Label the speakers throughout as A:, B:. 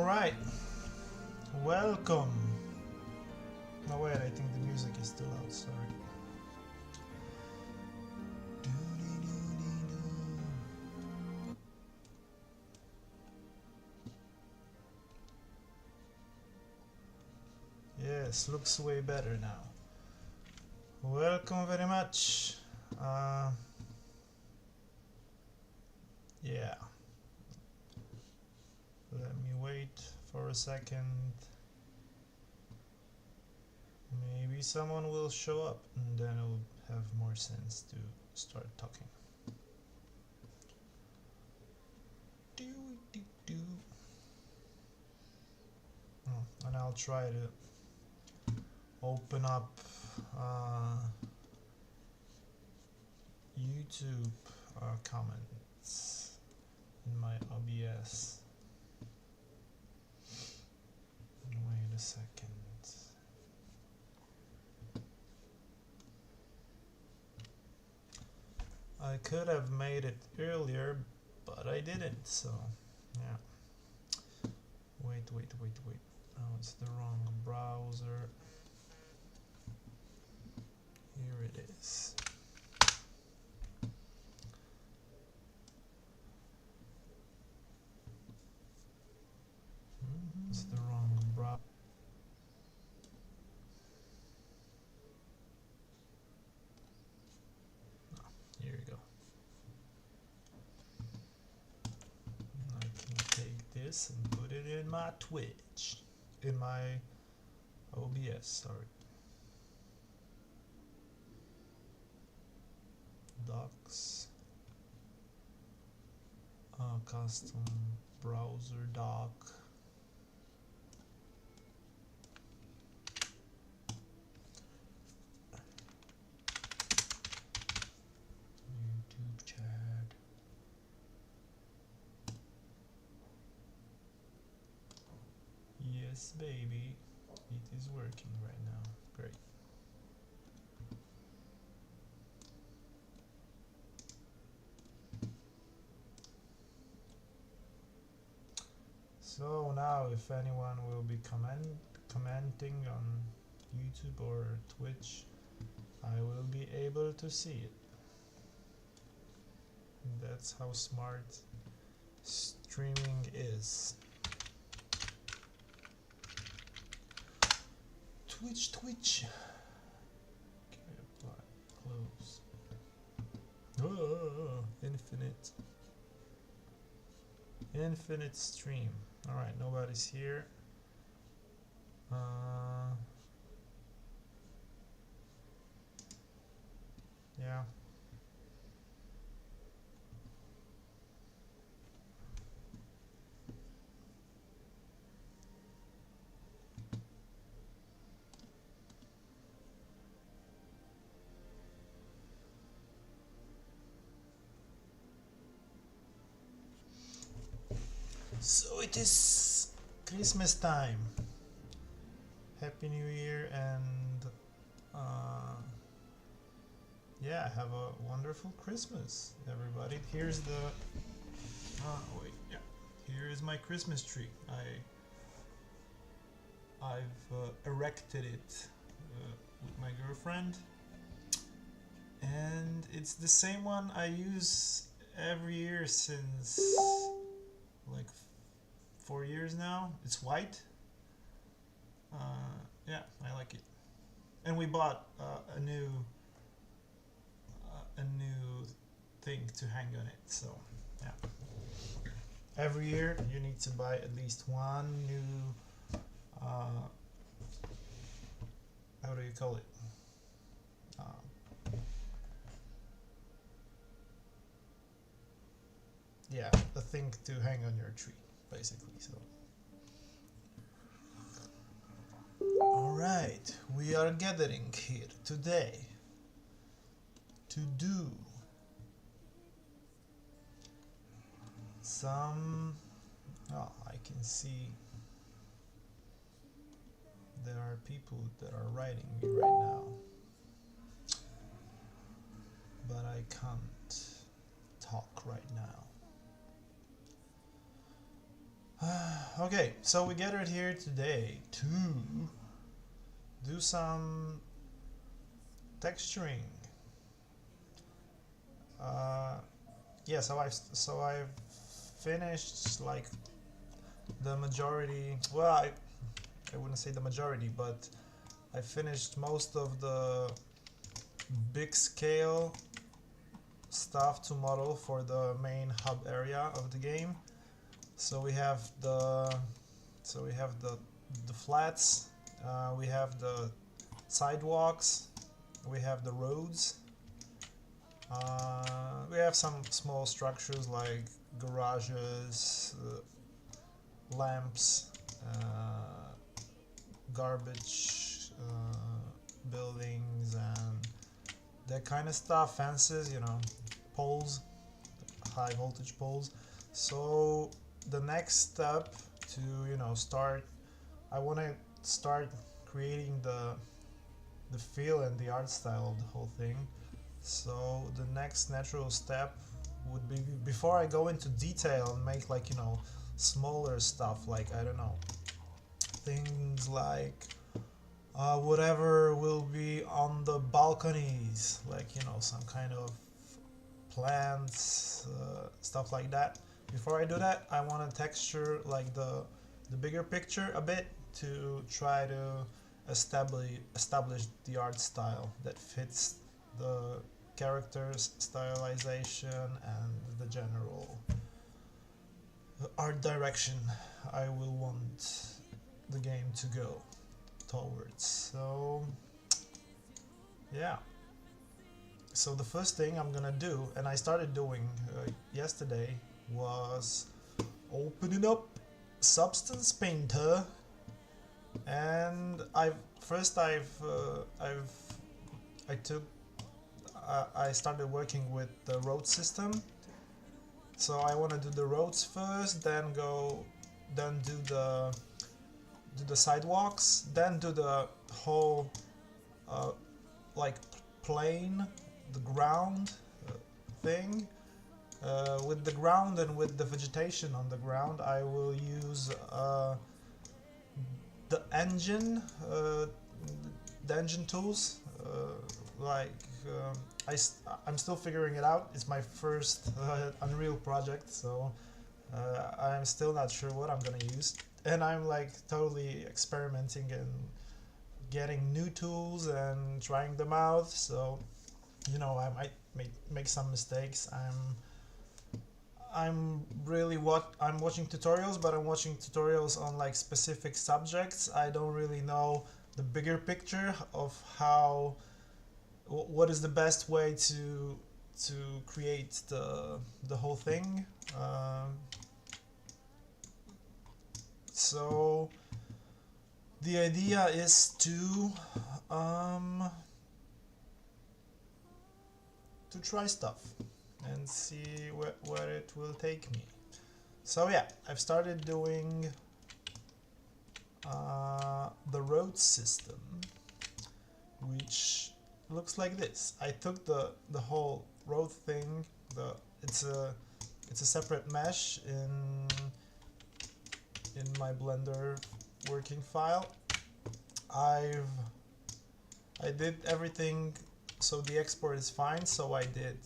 A: Alright, welcome. No wait, I think the music is still out, sorry. Yes, looks way better now. Welcome very much. Yeah. Let me wait for a second. Maybe someone will show up and then it will have more sense to start talking. Oh, and I'll try to open up YouTube comments in my OBS. Wait a second. I could have made it earlier, but I didn't, so yeah. Wait. Oh, it's the wrong browser. Here it is. It's the wrong browser. Oh, here we go. I can take this and put it in my Twitch. In my OBS, sorry. Docs. Custom browser doc. YouTube chat. Yes, baby. It is working right now. Great. So now if anyone will be commenting on YouTube or Twitch, I will be able to see it. That's how smart streaming is. Twitch. Okay, apply, close. Oh, infinite stream. All right, nobody's here. Yeah. So it is Christmas time. Happy New Year, and yeah, have a wonderful Christmas, everybody. Here's the here is my Christmas tree. I've erected it with my girlfriend, and it's the same one I use every year since like 4 years now. It's white. Yeah, I like it. And we bought a new thing to hang on it. So yeah, every year you need to buy at least one new how do you call it? Yeah, a thing to hang on your tree, basically. So alright, we are gathering here today to do some... Oh, I can see there are people that are writing me right now, but I can't talk right now. Okay, so we gathered here today to do some texturing. Yeah, so I've finished like the majority. Well, I wouldn't say the majority, but I finished most of the big scale stuff to model for the main hub area of the game. So we have the flats, we have the sidewalks, we have the roads, we have some small structures like garages, lamps, garbage buildings and that kind of stuff, fences, you know, poles, high voltage poles. So the next step to, you know, I want to start creating the feel and the art style of the whole thing. So the next natural step would be, before I go into detail and make like, you know, smaller stuff, like, I don't know, things like whatever will be on the balconies, like, you know, some kind of plants, stuff like that. Before I do that, I want to texture like the bigger picture a bit to try to establish the art style that fits the characters, stylization, and the general art direction I will want the game to go towards. So yeah, so the first thing I'm gonna do, and I started doing yesterday, was opening up Substance Painter, and I started working with the road system. So I want to do the roads first, then do the sidewalks, then do the whole like plane, the ground thing. With the ground and with the vegetation on the ground, I will use the engine tools. I'm still figuring it out. It's my first Unreal project, so I'm still not sure what I'm gonna use, and I'm like totally experimenting and getting new tools and trying them out. So, you know, I might make some mistakes. I'm watching tutorials, but I'm watching tutorials on like specific subjects. I don't really know the bigger picture of what is the best way to create the whole thing. So the idea is to try stuff and see where it will take me. So yeah, I've started doing the road system, which looks like this. I took the whole road thing. It's a separate mesh in my Blender working file. I did everything so the export is fine. So I did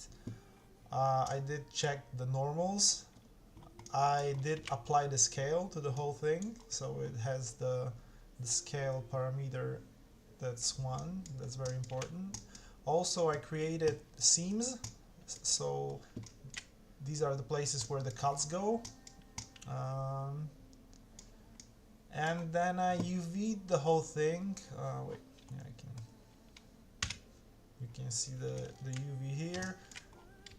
A: check the normals. I did apply the scale to the whole thing, so it has the scale parameter. That's one. That's very important. Also, I created seams, so these are the places where the cuts go. And then I UV'd the whole thing. Wait, yeah, you can see the UV here.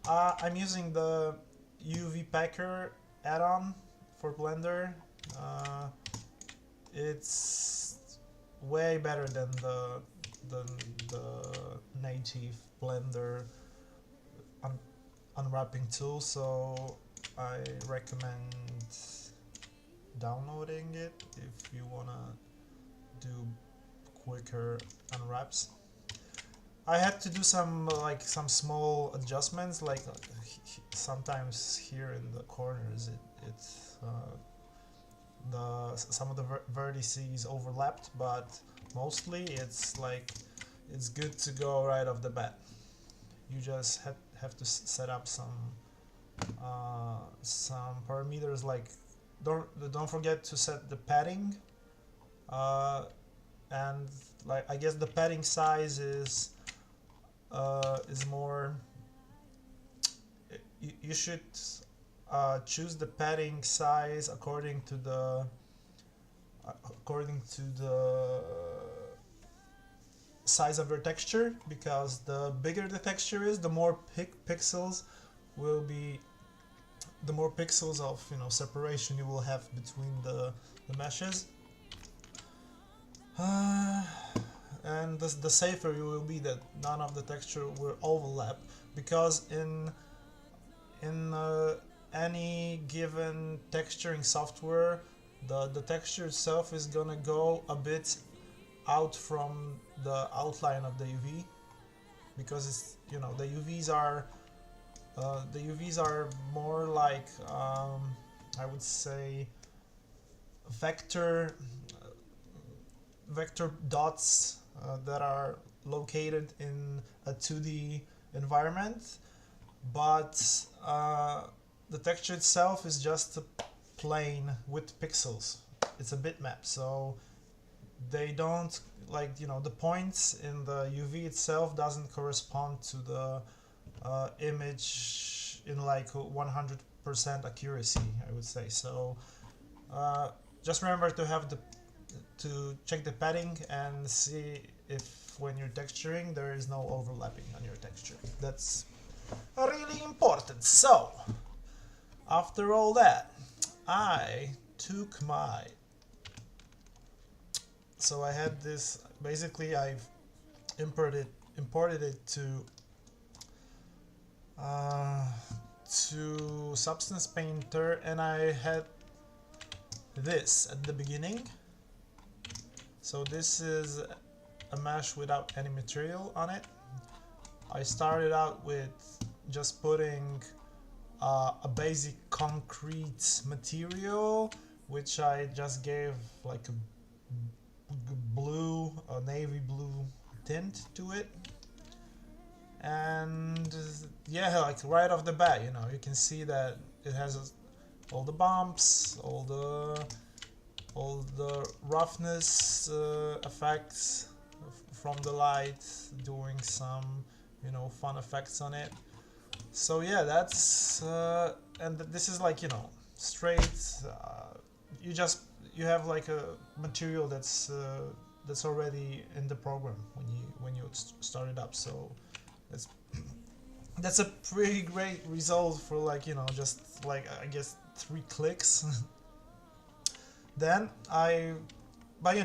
A: I'm using the UV Packer add-on for Blender. It's way better than the native Blender unwrapping tool, so I recommend downloading it if you wanna do quicker unwraps. I had to do some small adjustments, sometimes here in the corners some of the vertices overlapped, but mostly it's like it's good to go right off the bat. You just have to set up some parameters, like don't forget to set the padding, and like I guess the padding size is more. You should choose the padding size according to the size of your texture, because the bigger the texture is, the more pixels will be, the more pixels of separation you will have between the meshes, and the safer you will be that none of the texture will overlap, because in any given texturing software, the texture itself is gonna go a bit out from the outline of the UV, because it's the UVs are more like I would say vector dots that are located in a 2D environment, but the texture itself is just a plane with pixels. It's a bitmap, so they don't, like, the points in the UV itself doesn't correspond to the image in like 100% accuracy, I would say. So just remember to check the padding and see if when you're texturing there is no overlapping on your texture. That's really important. So after all that, I took my, so I had this, basically I've imported it to Substance Painter, and I had this at the beginning. So this is a mesh without any material on it. I started out with just putting a basic concrete material, which I just gave like a navy blue tint to it. And yeah, like right off the bat, you can see that it has all the bumps, all the roughness effects from the light, doing some fun effects on it. So yeah, that's and this is like straight. You have like a material that's already in the program when you start it up. So that's a pretty great result for like just like I guess 3 clicks. Then but you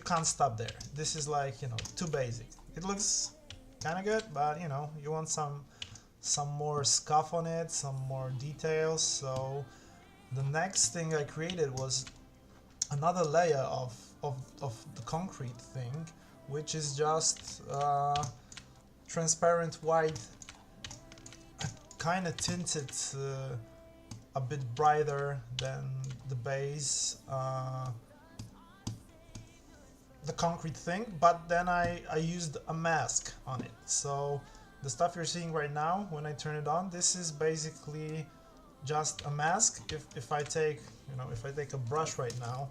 A: can't stop there. This is like too basic. It looks kind of good, but you want some more scuff on it, some more details. So the next thing I created was another layer of the concrete thing, which is just transparent white, kind of tinted a bit brighter than the base, the concrete thing, but then I used a mask on it. So the stuff you're seeing right now, when I turn it on, this is basically just a mask. If I take a brush right now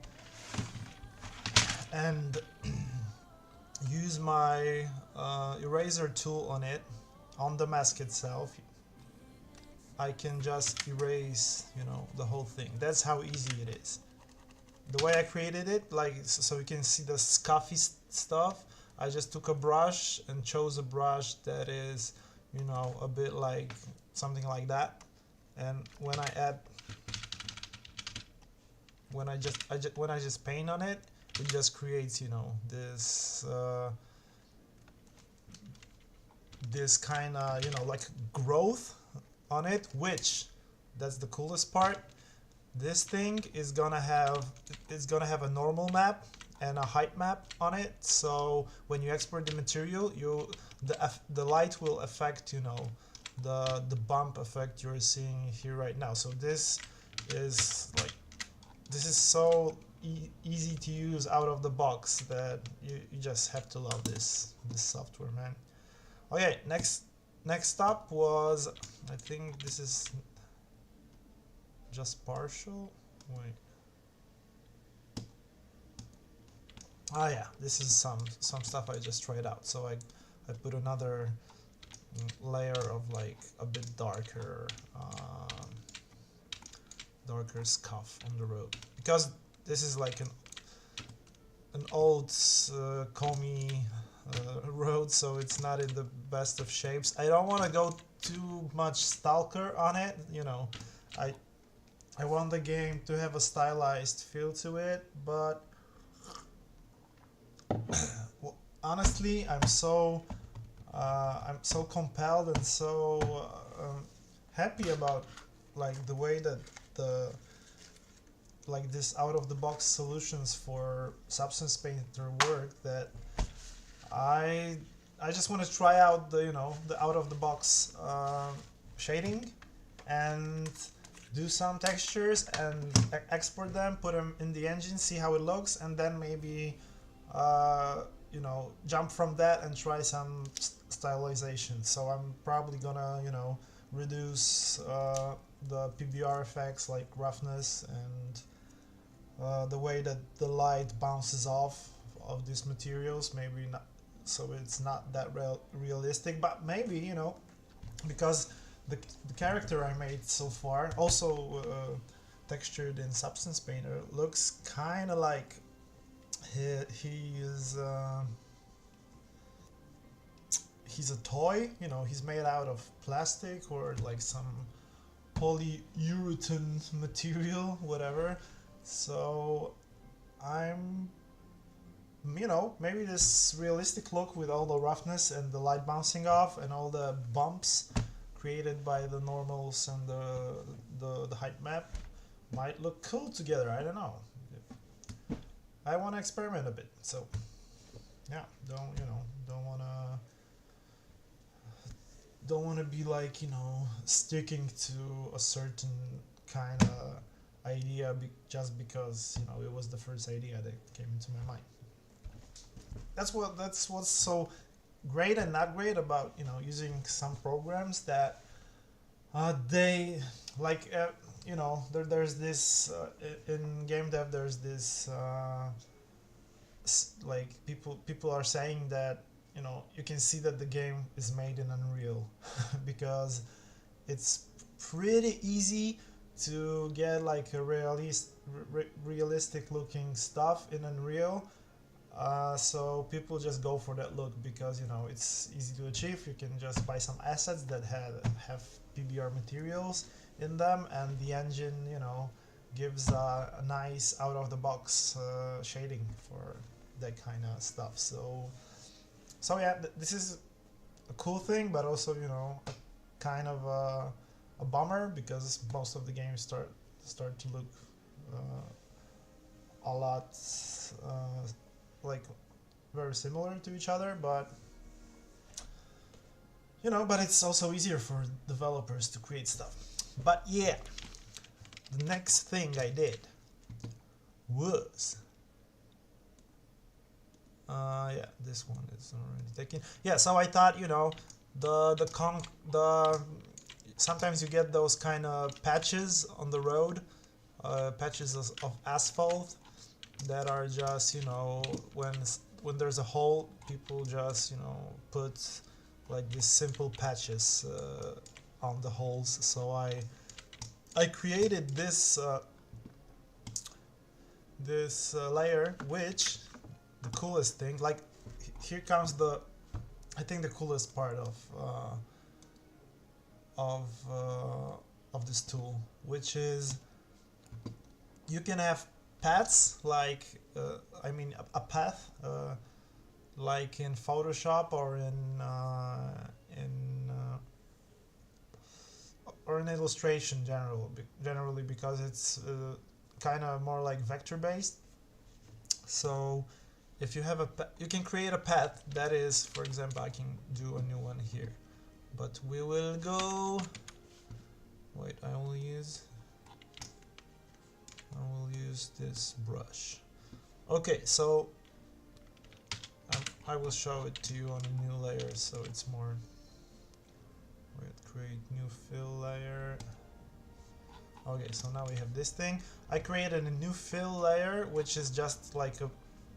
A: and use my eraser tool on it, on the mask itself, I can just erase the whole thing. That's how easy it is. The way I created it, like so you can see the scuffy stuff, I just took a brush and chose a brush that is a bit like something like that, and when I just paint on it, it just creates this kind of like growth on it, which that's the coolest part. This thing is gonna have a normal map and a height map on it. So when you export the material, the light will affect the bump effect you're seeing here right now. So this is like this is so easy to use out of the box that you just have to love this software, man. Okay, next up was, I think this is just partial. Wait. Ah yeah, this is some stuff I just tried out. So I put another layer of like a bit darker darker scuff on the road, because this is like an old Komi road, so it's not in the best of shapes. I don't want to go too much stalker on it, you know. I want the game to have a stylized feel to it, but honestly, I'm so compelled and so happy about like the way that the like this out of the box solutions for Substance Painter work, that I just want to try out the, you know, the out of the box shading and do some textures and export them, put them in the engine, see how it looks, and then maybe you know, jump from that and try some stylization. So I'm probably gonna, you know, reduce the PBR effects like roughness and the way that the light bounces off of these materials, maybe not, so it's not that realistic, but maybe, you know, because the character I made so far, also textured in Substance Painter, looks kind of like he is he's a toy, you know, he's made out of plastic or like some polyurethane material, whatever. So I'm, you know, maybe this realistic look with all the roughness and the light bouncing off and all the bumps created by the normals and the height map might look cool together. I don't know. I want to experiment a bit, so yeah, don't wanna be like, you know, sticking to a certain kind of idea just because, you know, it was the first idea that came into my mind. That's what's so great and not great about, you know, using some programs that they like. You know, there's this in game dev. There's this like people are saying that, you know, you can see that the game is made in Unreal because it's pretty easy to get like a realistic looking stuff in Unreal. So people just go for that look because, you know, it's easy to achieve. You can just buy some assets that have PBR materials in them, and the engine, you know, gives a nice out of the box shading for that kind of stuff. So yeah, this is a cool thing, but also, you know, kind of a bummer because most of the games start to look a lot like very similar to each other, but you know, but it's also easier for developers to create stuff. But yeah, the next thing I did was yeah, this one is already taken. Yeah, so I thought, you know, the sometimes you get those kind of patches on the road, patches of asphalt that are just, you know, when there's a hole, people just, you know, put like these simple patches on the holes. So I created this this layer, which the coolest thing, like here comes the, I think the coolest part of this tool, which is you can have paths like I mean a path like in Photoshop or in or in illustration generally, because it's kind of more like vector based. So if you have you can create a path that is, for example, I can do a new one here, but we will go, wait, I only use I will use this brush. Okay, so I will show it to you on a new layer, so it's more. Wait, create new fill layer. Okay, so now we have this thing. I created a new fill layer, which is just like a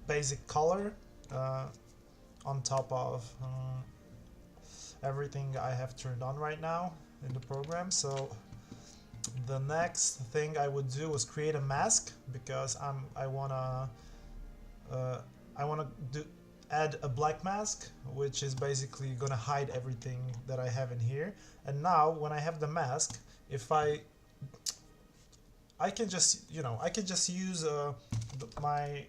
A: basic color on top of everything I have turned on right now in the program. So the next thing I would do is create a mask, because I wanna add a black mask, which is basically gonna hide everything that I have in here. And now when I have the mask, if I can just, you know, I can just use my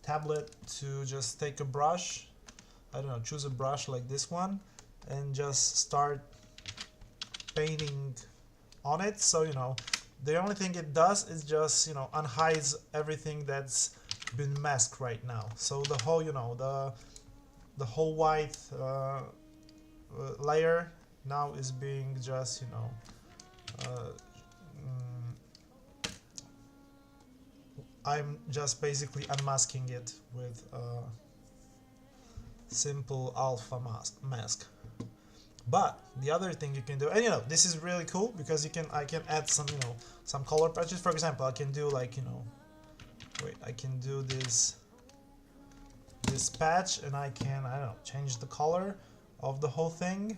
A: tablet to just take a brush, I don't know, choose a brush like this one, and just start painting on it. So, you know, the only thing it does is just, you know, unhides everything that's been masked right now. So the whole, you know, the whole white layer now is being just, you know, I'm just basically unmasking it with a simple alpha mask. But the other thing you can do, and you know, this is really cool because I can add some, you know, some color patches. For example, I can do like, you know, wait, I can do this patch, and I don't know, change the color of the whole thing.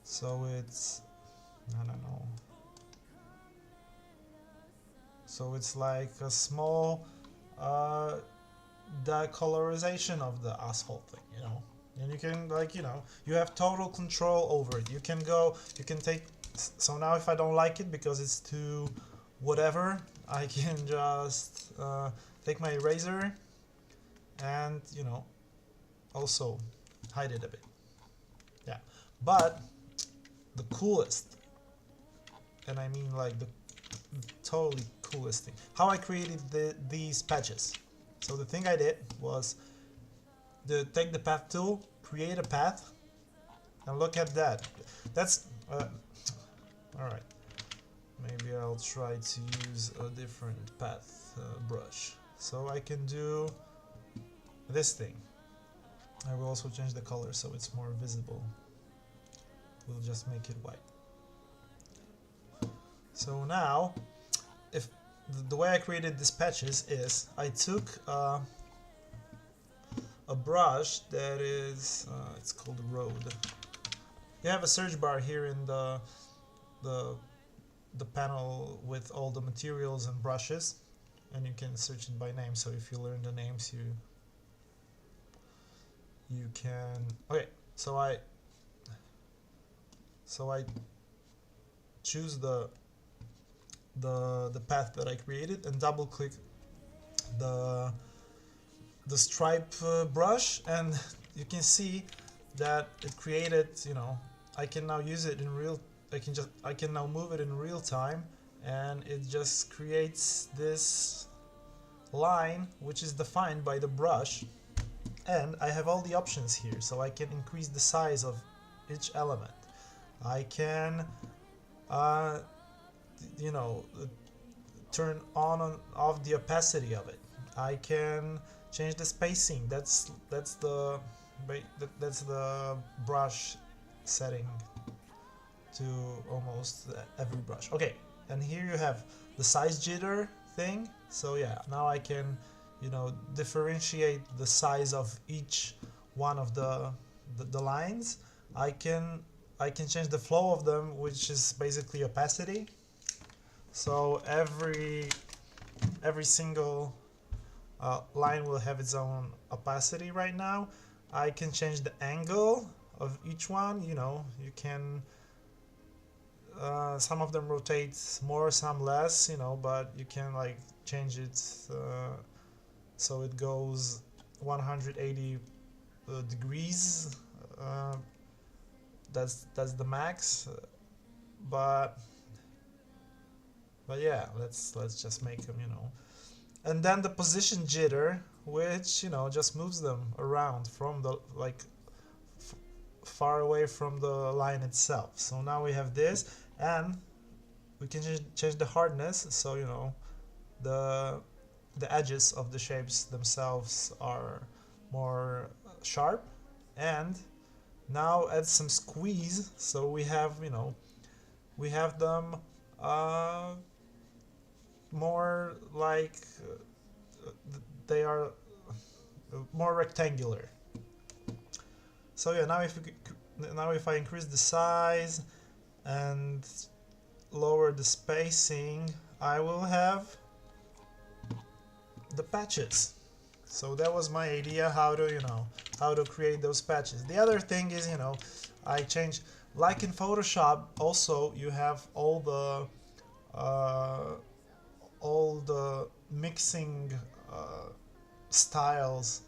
A: So it's, I don't know. So it's like a small decolorization of the asphalt thing, you know. And you can, like, you know, you have total control over it. You can take, so now if I don't like it because it's too whatever, I can just take my eraser and, you know, also hide it a bit. Yeah, but the coolest, and I mean like the totally coolest thing, how I created these patches. So the thing I did was take the path tool, create a path, and look at that. That's alright. Maybe I'll try to use a different path brush. So I can do this thing. I will also change the color so it's more visible. We'll just make it white. So now, if the way I created these patches is I took a brush that is it's called Road. You have a search bar here in the panel with all the materials and brushes, and you can search it by name. So if you learn the names, you can. Okay, so I choose the path that I created and double click the stripe brush, and you can see that it created, you know, I can now use it in real, I can now move it in real time, and it just creates this line which is defined by the brush. And I have all the options here, so I can increase the size of each element. I can you know, turn on and off the opacity of it. I can change the spacing. That's the brush setting to almost every brush. Okay, and here you have the size jitter thing. So yeah, now I can, you know, differentiate the size of each one of the lines. I can change the flow of them, which is basically opacity. So every single line will have its own opacity right now. I can change the angle of each one. You know, you can some of them rotate more, some less, you know, but you can like change it so it goes 180 degrees. That's the max, but yeah, let's just make them, you know. And then the position jitter, which, you know, just moves them around from the, like, far away from the line itself. So now we have this, and we can change the hardness, so you know the edges of the shapes themselves are more sharp. And now add some squeeze, so we have, you know, we have them more like they are more rectangular. So yeah, now if I increase the size and lower the spacing, I will have the patches. So that was my idea, how to, you know, how to create those patches. The other thing is, you know, I change, like in Photoshop also, you have all the mixing styles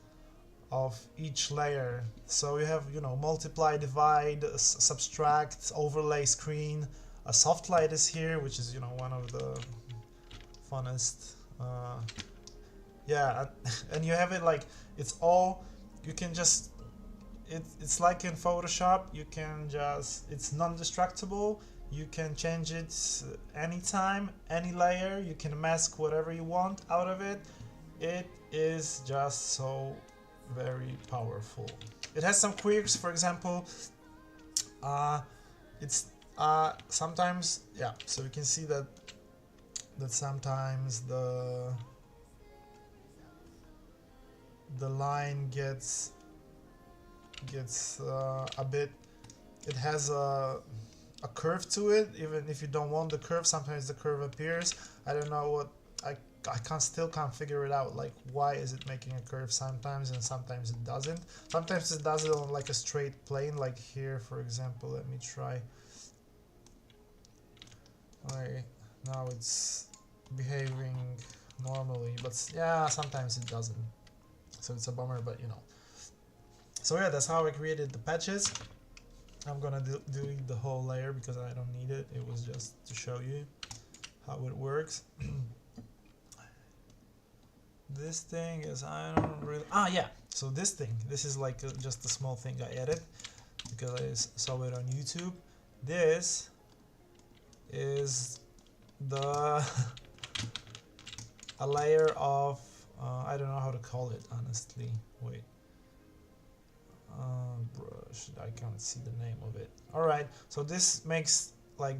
A: of each layer. So you have, you know, multiply, divide, subtract, overlay, screen. A soft light is here, which is, you know, one of the funnest. Yeah, and you have it like, it's all, you can just, it's like in Photoshop, you can just, it's non-destructible, you can change it anytime, any layer, you can mask whatever you want out of it. It is just so very powerful. It has some quirks, for example, it's sometimes, yeah, so you can see that sometimes the line gets a bit, it has a curve to it, even if you don't want the curve. Sometimes the curve appears. I don't know what, I still can't figure it out, like why is it making a curve sometimes and sometimes it doesn't. Sometimes it does it on like a straight plane, like here for example. Let me try. Alright, now it's behaving normally, but yeah, sometimes it doesn't. So it's a bummer, but you know. So yeah, that's how I created the patches. I'm gonna delete the whole layer because I don't need it. It was just to show you how it works. This thing is, I don't really, yeah, so this thing, this is like just a small thing I added because I saw it on YouTube. This is the a layer of I don't know how to call it, honestly. Wait, brush, I can't see the name of it. Alright, so this makes like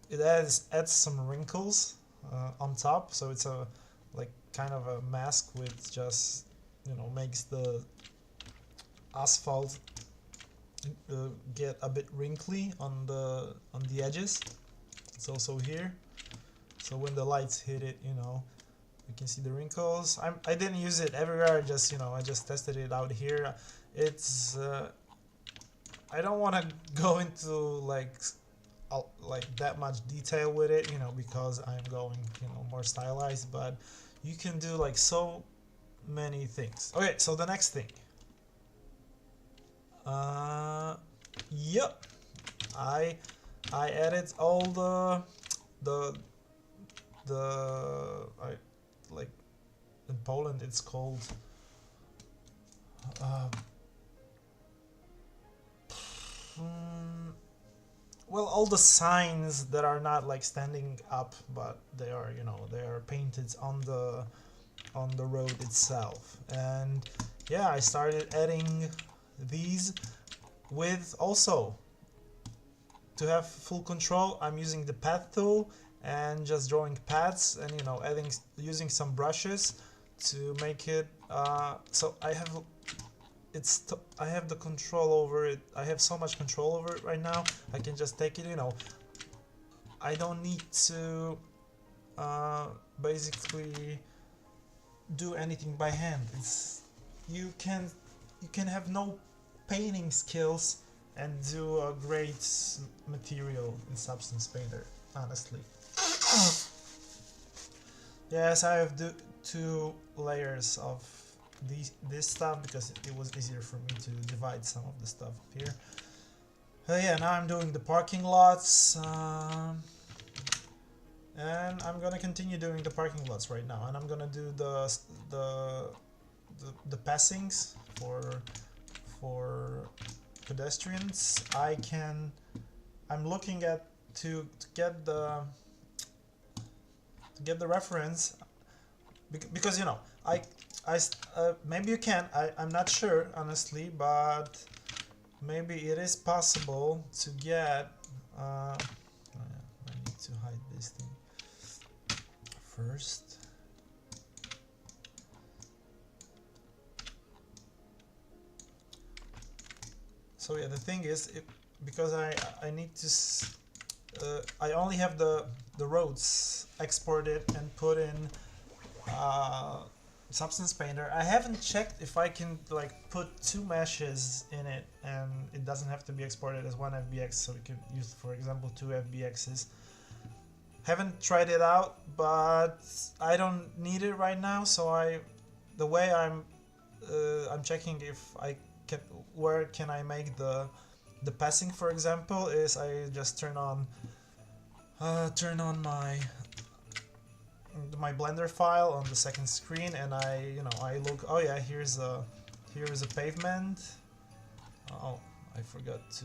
A: it adds some wrinkles on top, so it's a like kind of a mask with just, you know, makes the asphalt get a bit wrinkly on the edges. It's also here, so when the lights hit it, you know, you can see the wrinkles. I didn't use it everywhere. I just, you know, I just tested it out here. It's I don't want to go into like that much detail with it, you know, because I'm going, you know, more stylized, but you can do like so many things. Okay, so the next thing, yep, I added all the I like in Poland it's called well, all the signs that are not like standing up, but they are, you know, they are painted on the road itself. And yeah, I started adding these with also, to have full control, I'm using the path tool and just drawing paths and, you know, using some brushes to make it so I have the control over it. I have so much control over it right now. I can just take it, you know, I don't need to basically do anything by hand. You can have no painting skills and do a great material in Substance Painter, honestly. Yes, I have two layers of this stuff because it was easier for me to divide some of the stuff here. Yeah, now I'm doing the parking lots, and I'm gonna continue doing the parking lots right now, and I'm gonna do the passings for pedestrians. I'm looking at to get the reference, because you know maybe you can, I'm not sure honestly, but maybe it is possible to get oh yeah, I need to hide this thing first. So yeah, the thing is, because I need to I only have the roads exported and put in Substance Painter. I haven't checked if I can like put 2 meshes in it, and it doesn't have to be exported as 1 FBX, so we can use, for example, 2 FBXs. Haven't tried it out, but I don't need it right now. So the way I'm checking if I can, where can I make the passing, for example, is I just turn on my Blender file on the second screen, and I look, oh yeah, here is a pavement. Oh, I forgot to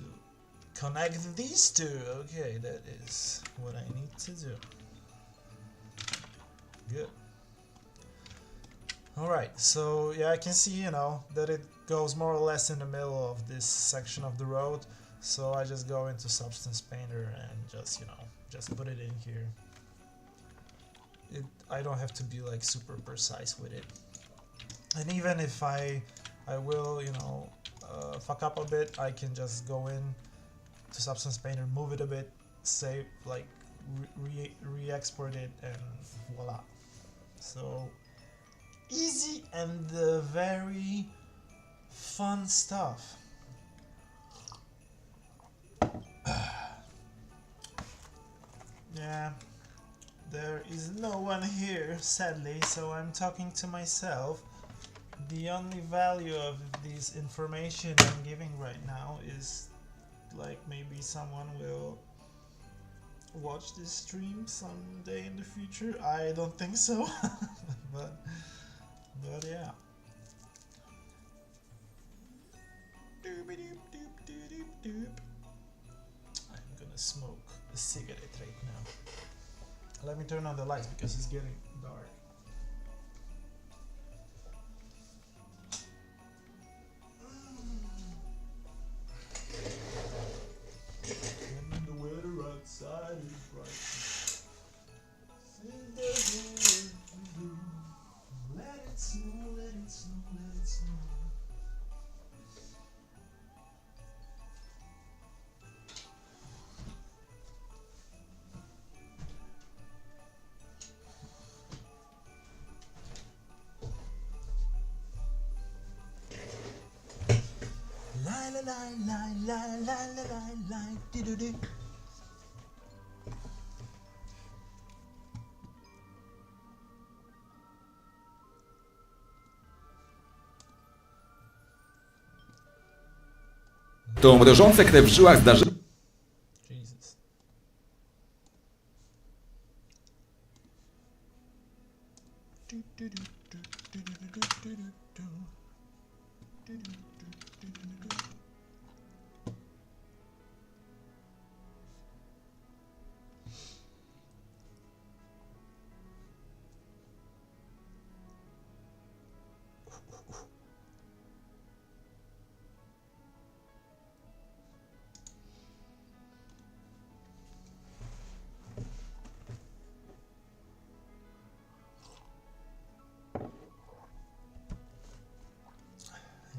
A: connect these two. Okay, that is what I need to do. Good. Alright, so yeah, I can see, that it goes more or less in the middle of this section of the road. So I just go into Substance Painter and just, just put it in here. I don't have to be like super precise with it. And even if I will, fuck up a bit, I can just go in to Substance Painter, move it a bit, save, like re-export it, and voila. So easy and very fun stuff. Yeah, there is no one here, sadly, so I'm talking to myself. The only value of this information I'm giving right now is like maybe someone will watch this stream someday in the future. I don't think so. but yeah. I'm gonna smoke a cigarette right now. Let me turn on the lights because it's getting dark. And the weather outside is bright. Let it snow, let it snow, let it snow. La la la la la la la la do do do.
B: To mrożące krew w żyłach zdarzy...
A: Jesus. Do do do do do do do do do. Do do do do do do.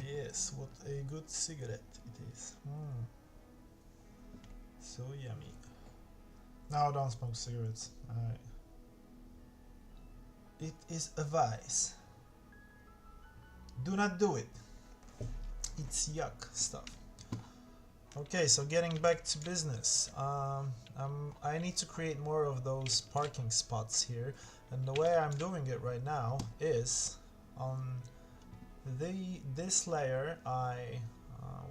A: Yes, what a good cigarette it is. So yummy. Now don't smoke cigarettes. It is a vice. Do not do it. It's yuck stuff. Okay, so getting back to business. I need to create more of those parking spots here, and the way I'm doing it right now is on this layer.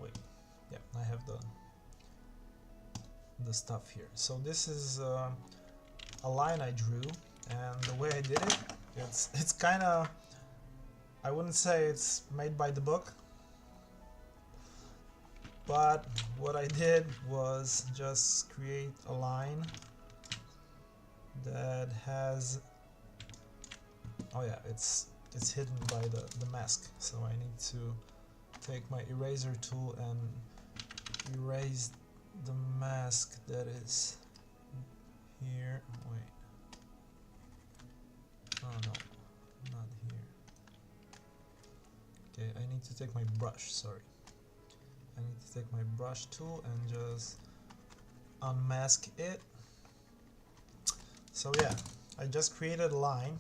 A: Wait, yeah, I have the stuff here. So this is a line I drew, and the way I did it, it's kind of, I wouldn't say it's made by the book, But what I did was just create a line that has, oh yeah, it's hidden by the mask, so I need to take my eraser tool and erase the mask that is here. Wait, oh no, not here. Okay, I need to take my brush, sorry. I need to take my brush tool and just unmask it. So yeah, I just created a line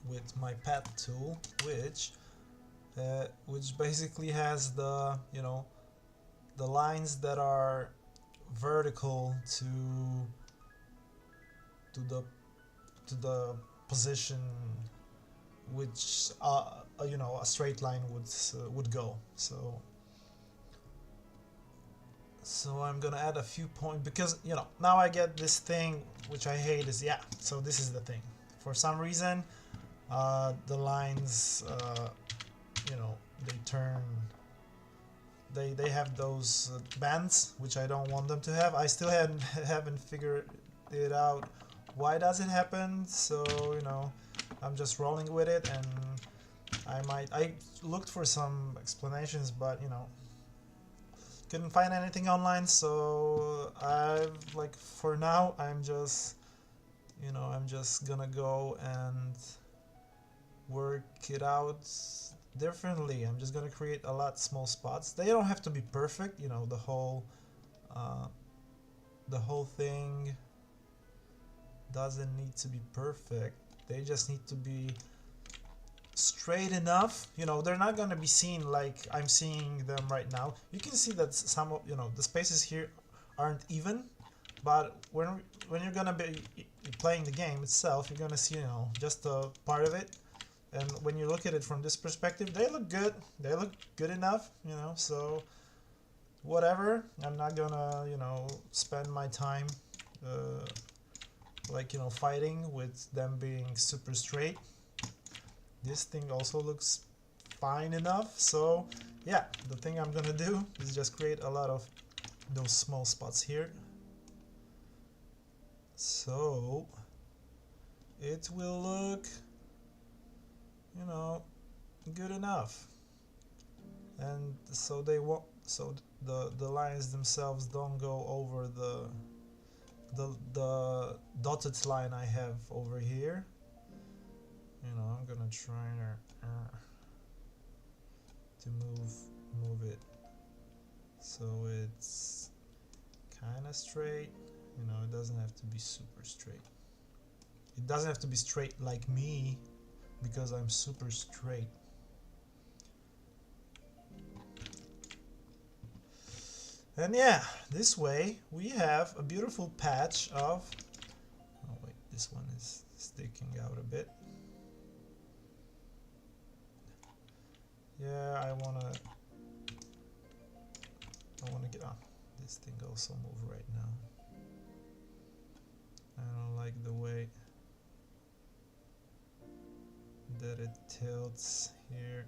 A: with my path tool, which basically has the, you know, the lines that are vertical to the position which you know, a straight line would go. So I'm gonna add a few points, because, you know, now I get this thing which I hate is, yeah, so this is the thing. For some reason, the lines, you know, they have those bands which I don't want them to have. I still haven't figured it out why does it happen, so, you know, I'm just rolling with it, and I looked for some explanations, but, you know, couldn't find anything online, so like, for now, I'm just, you know, I'm just gonna go and work it out differently. I'm just gonna create a lot small spots. They don't have to be perfect, you know, the whole thing doesn't need to be perfect. They just need to be straight enough. You know, they're not gonna be seen like I'm seeing them right now. You can see that some of, you know, the spaces here aren't even, but when you're gonna be playing the game itself, you're gonna see, you know, just a part of it. And when you look at it from this perspective, they look good. They look good enough, you know, so whatever. I'm not gonna, you know, spend my time like, you know, fighting with them being super straight. This thing also looks fine enough, so yeah, the thing I'm gonna do is just create a lot of those small spots here, so it will look, you know, good enough. And so they won't, so the lines themselves don't go over the dotted line I have over here. You know, I'm gonna try to move it so it's kind of straight. You know, it doesn't have to be super straight. It doesn't have to be straight like me, because I'm super straight. And yeah, this way we have a beautiful patch of, oh wait, this one is sticking out a bit. Yeah, I wanna get on. This thing also move right now. I don't like the way that it tilts here.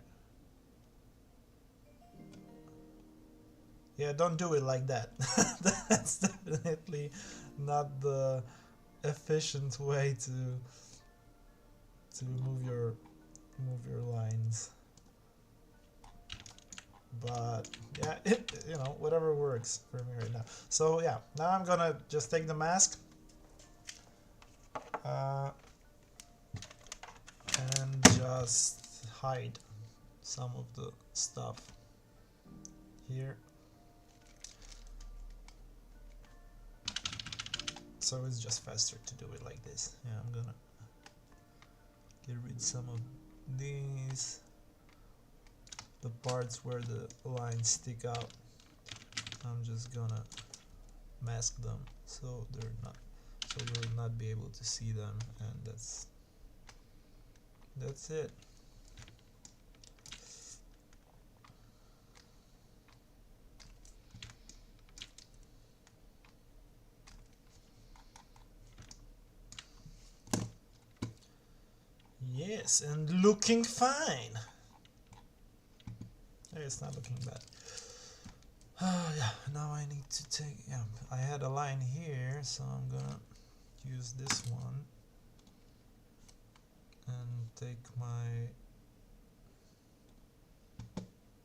A: Yeah, don't do it like that. That's definitely not the efficient way to move your lines. But yeah, you know, whatever works for me right now. So yeah, now I'm gonna just take the mask and just hide some of the stuff here. So it's just faster to do it like this. Yeah, I'm gonna get rid of some of these, the parts where the lines stick out. I'm just gonna mask them so they're not, so you'll not be able to see them, and that's it. Yes, and looking fine. it's not looking bad. Yeah, now I need to take, yeah, I had a line here, so I'm gonna use this one and take my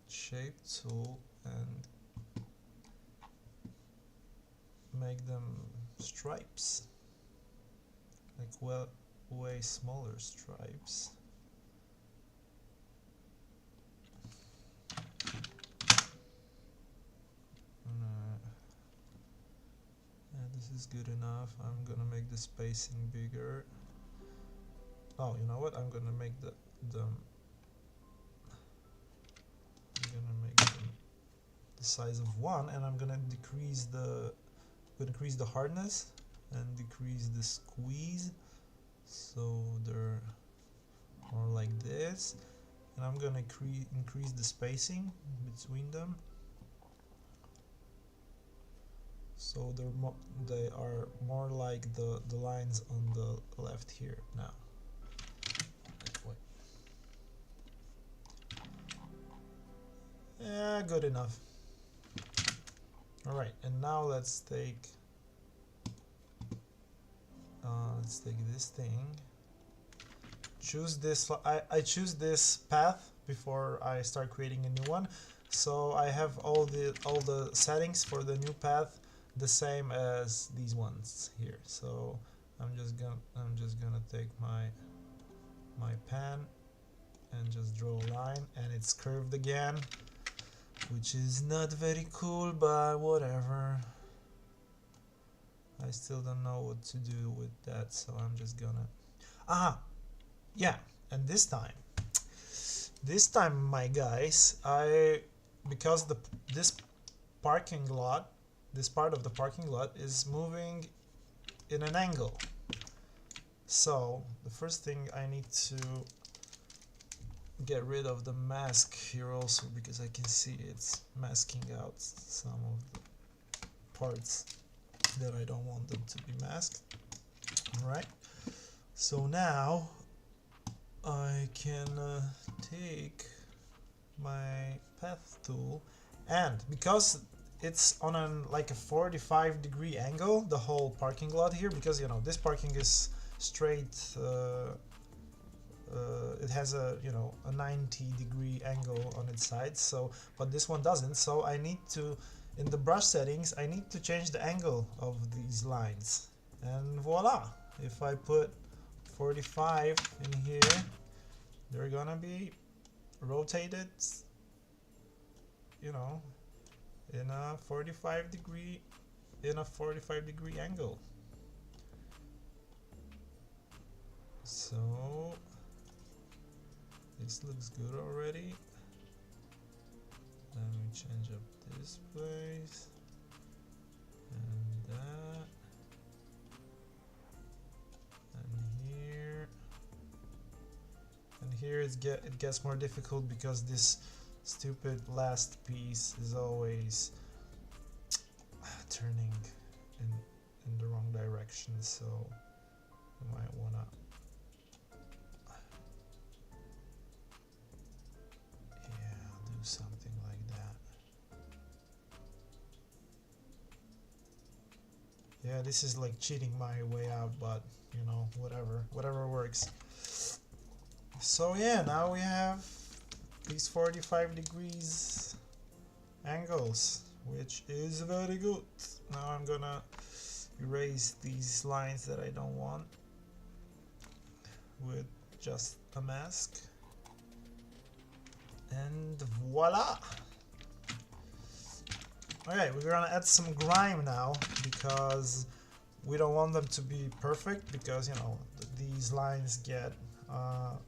A: shape tool and make them stripes, like way smaller stripes. Yeah, this is good enough. I'm gonna make the spacing bigger. Oh, you know what? I'm gonna make them the size of 1, and I'm gonna increase the hardness and decrease the squeeze, so they're more like this. And I'm gonna increase the spacing between them, so they are more like the lines on the left here now. Wait. Yeah, good enough. Alright, and now let's take this thing. Choose this. I choose this path before I start creating a new one, so I have all the settings for the new path the same as these ones here. So I'm just gonna take my pen and just draw a line, and it's curved again, which is not very cool, but whatever. I still don't know what to do with that, so I'm just gonna... Yeah, and this time, my guys, because this parking lot, this part of the parking lot is moving in an angle. So the first thing I need to get rid of the mask here also, because I can see it's masking out some of the parts that I don't want them to be masked. Alright, so now I can take my path tool, and because it's on like a 45-degree angle, the whole parking lot here, because you know this parking is straight, it has a a 90-degree angle on its sides, so but this one doesn't, so I need to, in the brush settings, I need to change the angle of these lines, and voila, if I put 45 in here, they're gonna be rotated, in a 45-degree angle. So this looks good already. Let me change up this place and that, and here it gets more difficult because this stupid last piece is always turning in the wrong direction, so you might wanna do something like that. Yeah, this is like cheating my way out, but whatever works. So yeah, now we have these 45 degrees angles, which is very good. Now I'm gonna erase these lines that I don't want with just a mask, and voila. Okay, we're gonna add some grime now, because we don't want them to be perfect, because these lines get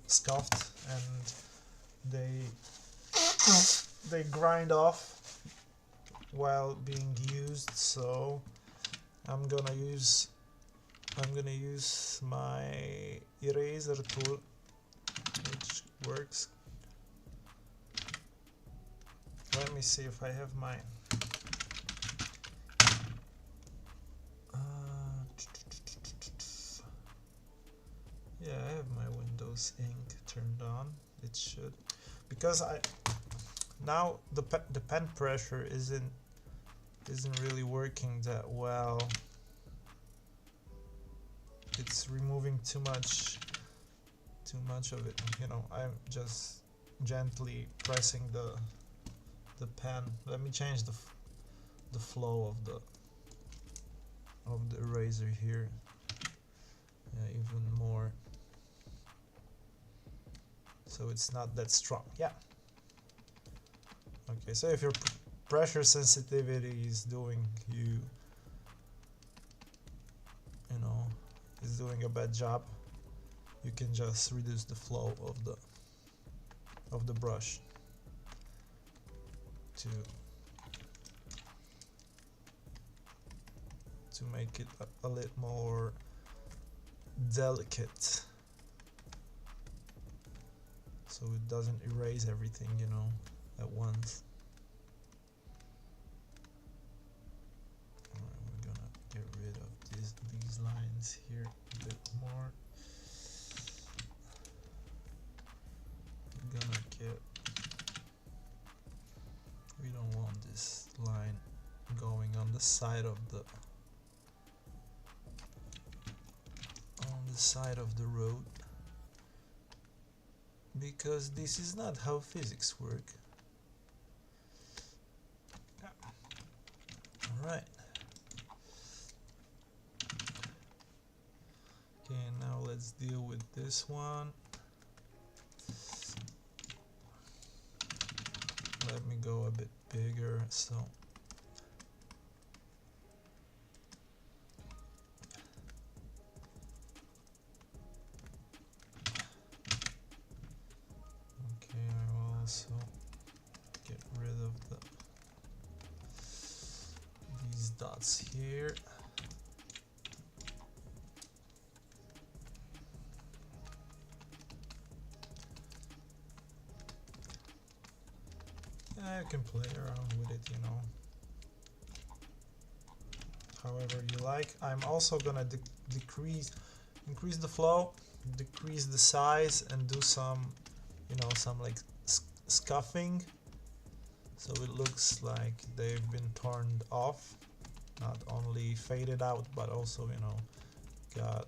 A: scuffed and they grind off while being used. So I'm gonna use my eraser tool, which works. Let me see if I have my yeah, I have my Windows ink turned on. It should, because now the pen pressure isn't really working that well. It's removing too much of it. You know, I'm just gently pressing the pen. Let me change the flow of the eraser here. Yeah, even more. So it's not that strong. Yeah. Okay, so if your pressure sensitivity is doing you know, is doing a bad job, you can just reduce the flow of the brush to make it a little more delicate, so it doesn't erase everything, you know, at once. Alright, we're gonna get rid of these lines here a bit more. We're gonna get, we don't want this line going on the side of the road, because this is not how physics work. Alright. Okay, now let's deal with this one. Let me go a bit bigger, so okay, I will also get rid of these dots here. Yeah, you can play around with it, you know, however you like. I'm also gonna increase the flow, decrease the size, and do some, you know, some like scuffing, so it looks like they've been turned off, not only faded out, but also, you know, got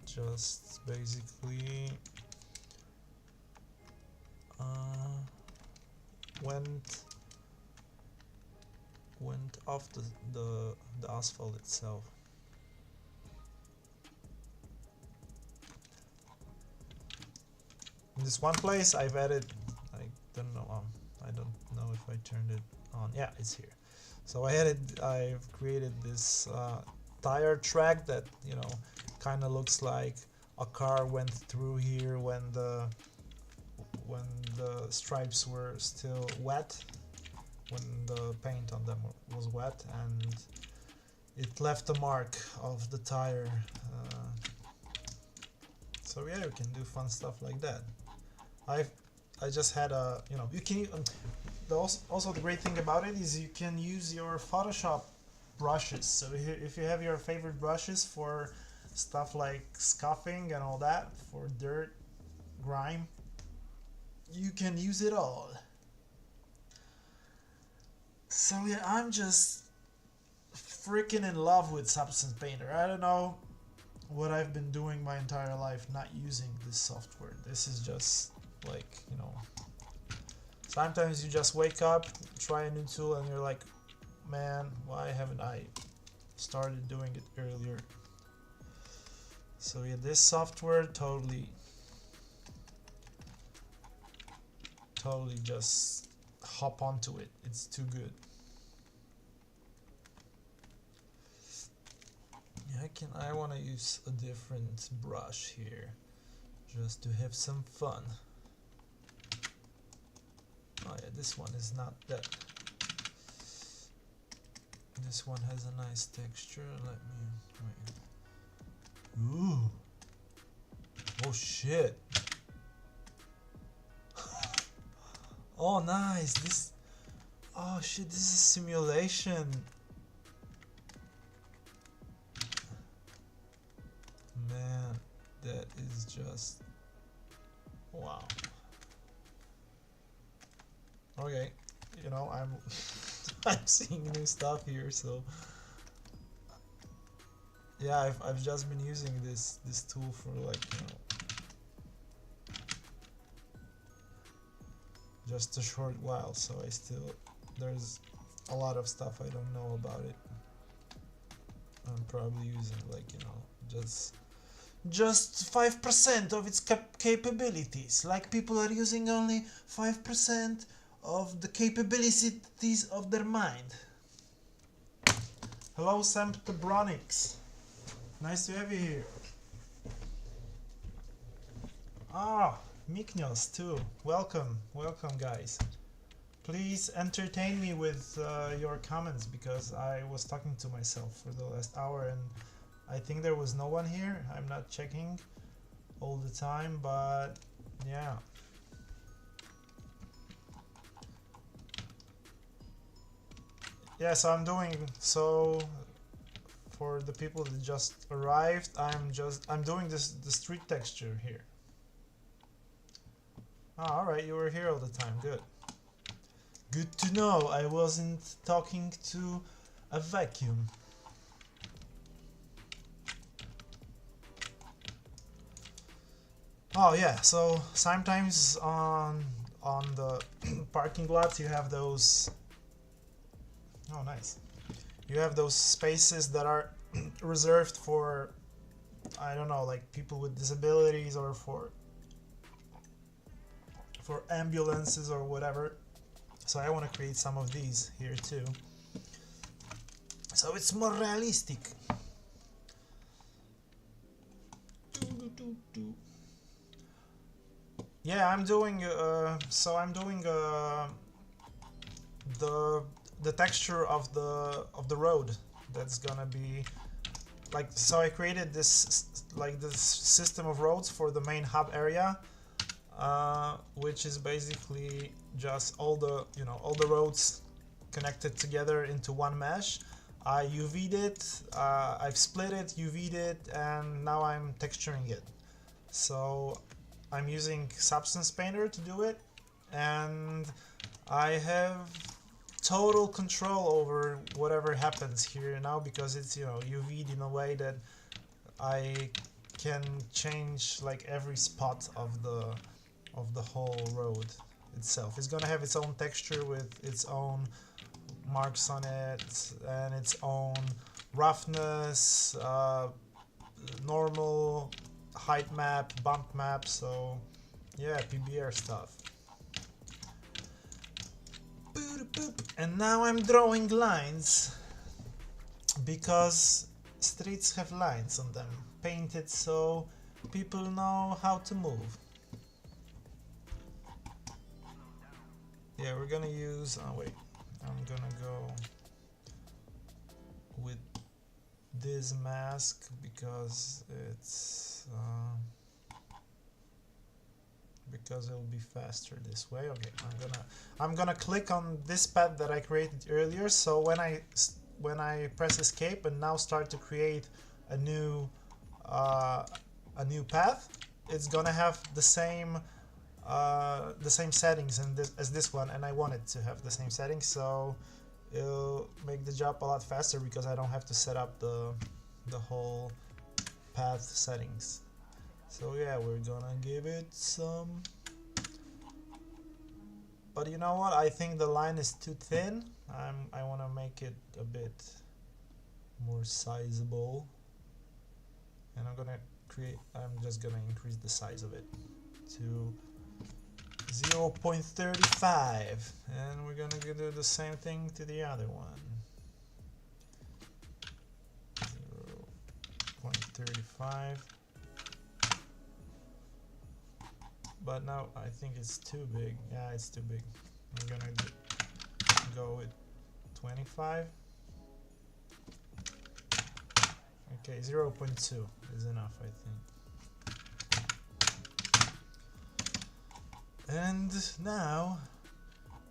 A: just basically went off the asphalt itself. In this one place I've added, I don't know if I turned it on. Yeah, it's here. So I've created this tire track that, you know, kind of looks like a car went through here when the stripes were still wet, when the paint on them was wet, and it left a mark of the tire. So yeah, you can do fun stuff like that. I just had a, you know, you can also the great thing about it is you can use your Photoshop brushes. So if you have your favorite brushes for stuff like scuffing and all that, for dirt, grime, you can use it all. So yeah, I'm just freaking in love with Substance Painter. I don't know what I've been doing my entire life not using this software. This is just like, you know, sometimes you just wake up, try a new tool, and you're like, man, why haven't I started doing it earlier? So yeah, this software totally just hop onto it. It's too good. I want to use a different brush here just to have some fun. Oh yeah, this one is not that. This one has a nice texture. Let me wait. Ooh. Oh shit. Oh nice. This. Oh shit. This is simulation. Man, that is just wow. Okay, you know, I'm I'm seeing new stuff here, so yeah, I've just been using this tool for like, you know, just a short while, so there's a lot of stuff I don't know about it. I'm probably using like, you know, just 5% of its capabilities, like people are using only 5% of the capabilities of their mind. Hello, Samptobronics. Nice to have you here. Ah, Miknios too. Welcome, welcome guys. Please entertain me with your comments, because I was talking to myself for the last hour and I think there was no one here. I'm not checking all the time, but yeah. Yeah, so for the people that just arrived, I'm doing the street texture here. Ah, alright, you were here all the time, good. Good to know I wasn't talking to a vacuum. Oh yeah, so sometimes on the parking lots you have those. Oh nice. You have those spaces that are reserved for, I don't know, like people with disabilities or for ambulances or whatever. So I want to create some of these here too. So it's more realistic. Yeah, I'm doing the texture of the road that's gonna be like, so I created this system of roads for the main hub area, which is basically just all the roads connected together into one mesh. I UV'd it, I've split it, UV'd it, and now I'm texturing it. So I'm using Substance Painter to do it, and I have total control over whatever happens here now, because it's, you know, UV'd in a way that I can change like every spot of the whole road itself. It's gonna have its own texture with its own marks on it and its own roughness, normal, height map, bump map, so yeah, PBR stuff. And now I'm drawing lines, because streets have lines on them, painted so people know how to move. Yeah, we're gonna use, oh wait, I'm gonna go with this mask because it'll be faster this way. Okay, I'm gonna click on this path that I created earlier, so when I press escape and now start to create a new path, it's gonna have the same settings as this one, and I want it to have the same settings, so it'll make the job a lot faster because I don't have to set up the whole path settings. So yeah, we're gonna give it some, but you know what, I think the line is too thin. I want to make it a bit more sizable, and I'm just gonna increase the size of it to 0.35, and we're gonna do the same thing to the other one. 0.35. But now I think it's too big. Yeah, it's too big. I'm gonna go with 25. Okay, 0.2 is enough, I think. And now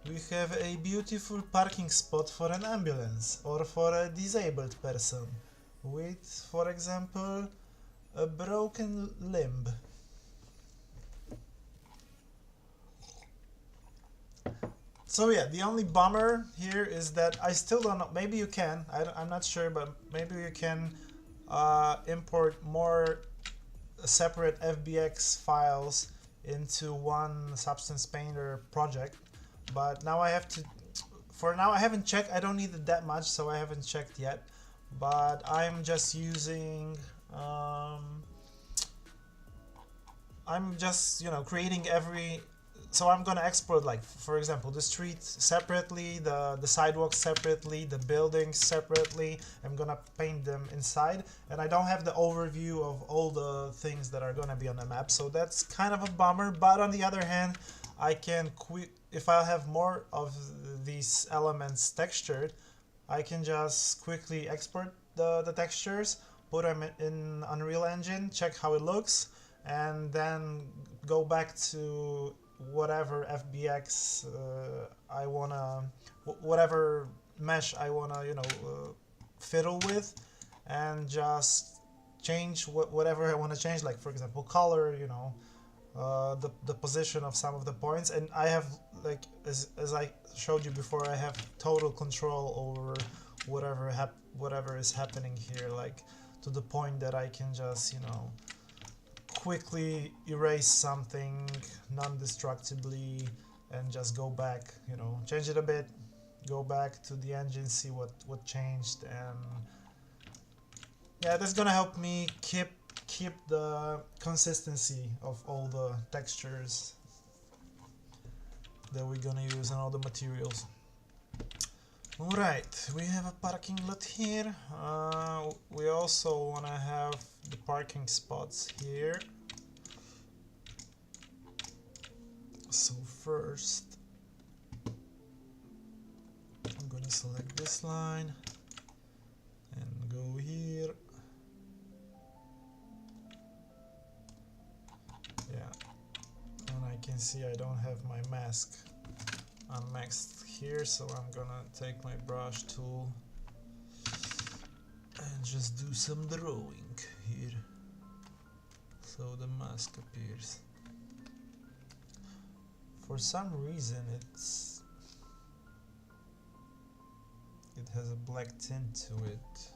A: we have a beautiful parking spot for an ambulance or for a disabled person with, for example, a broken limb. So yeah, the only bummer here is that I still don't know. Maybe you can. I'm not sure, but maybe you can import more separate FBX files into one Substance Painter project. But now I have to. For now, I haven't checked. I don't need it that much, so I haven't checked yet. But I'm just using. I'm just creating every. So I'm gonna export, like, for example, the streets separately, the sidewalks separately, the buildings separately. I'm gonna paint them inside, and I don't have the overview of all the things that are gonna be on the map. So that's kind of a bummer. But on the other hand, I can if I have more of these elements textured, I can just quickly export the textures, put them in Unreal Engine, check how it looks, and then go back to whatever FBX I wanna, whatever mesh I wanna, fiddle with, and just change whatever I wanna change. Like, for example, color, the position of some of the points, and I have, like, as I showed you before, I have total control over whatever is happening here, like, to the point that I can just quickly erase something non-destructibly and just go back, change it a bit, go back to the engine, see what changed, and yeah, that's gonna help me keep the consistency of all the textures that we're gonna use and all the materials. Alright, we have a parking lot here. We also want to have the parking spots here. So first, I'm going to select this line and go here. Yeah, and I can see I don't have my mask unmaxed here, so I'm gonna take my brush tool and just do some drawing here so the mask appears. For some reason it has a black tint to it.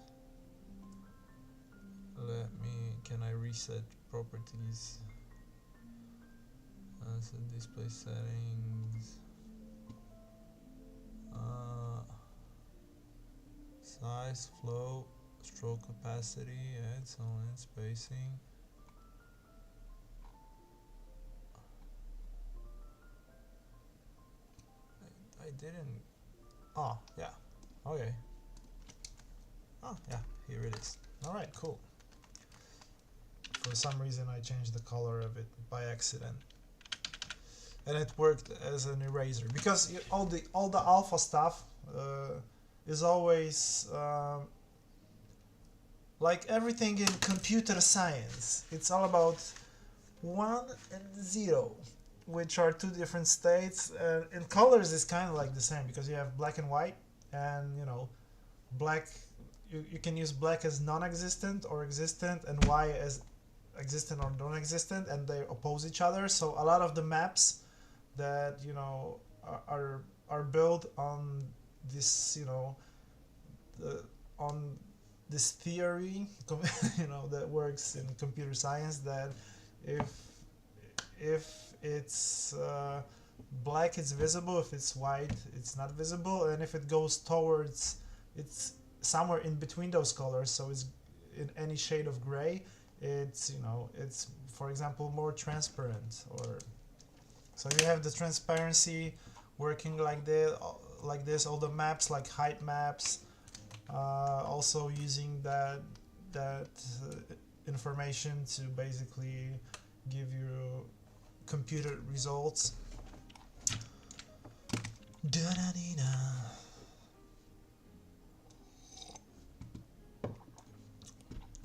A: Can I reset properties? So display settings. Size, flow, stroke opacity, add some spacing. I didn't. Oh, yeah. Okay. Oh, yeah. Here it is. All right, cool. For some reason, I changed the color of it by accident, and it worked as an eraser, because all the alpha stuff is always like everything in computer science. It's all about 1 and 0, which are two different states. In colors is kind of like the same, because you have black and white, and black, you can use black as non-existent or existent, and white as existent or non-existent, and they oppose each other. So a lot of the maps that are built on this on this theory that works in computer science, that if it's black, it's visible; if it's white, it's not visible, and if it goes towards, it's somewhere in between those colors, so it's in any shade of gray, it's it's, for example, more transparent. Or so you have the transparency working like this, all the maps, like height maps, also using that information to basically give you computer results.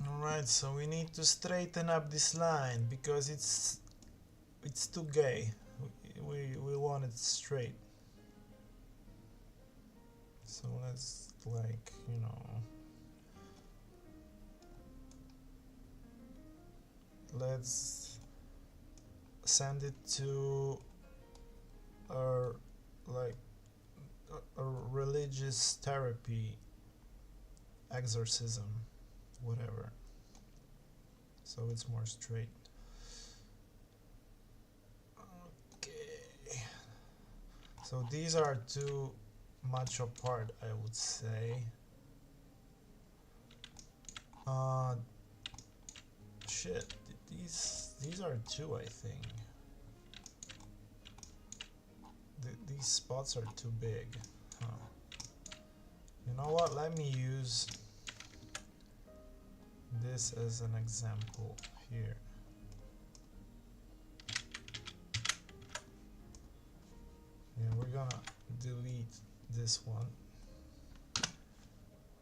A: Alright, so we need to straighten up this line because it's too gay. We want it straight. So let's, like, let's send it to our, like, a religious therapy, exorcism, whatever. So it's more straight. Okay. So these are too much apart, I would say. Shit. These are two, I think. These spots are too big. Huh. You know what? Let me use this as an example here. And we're gonna delete this one.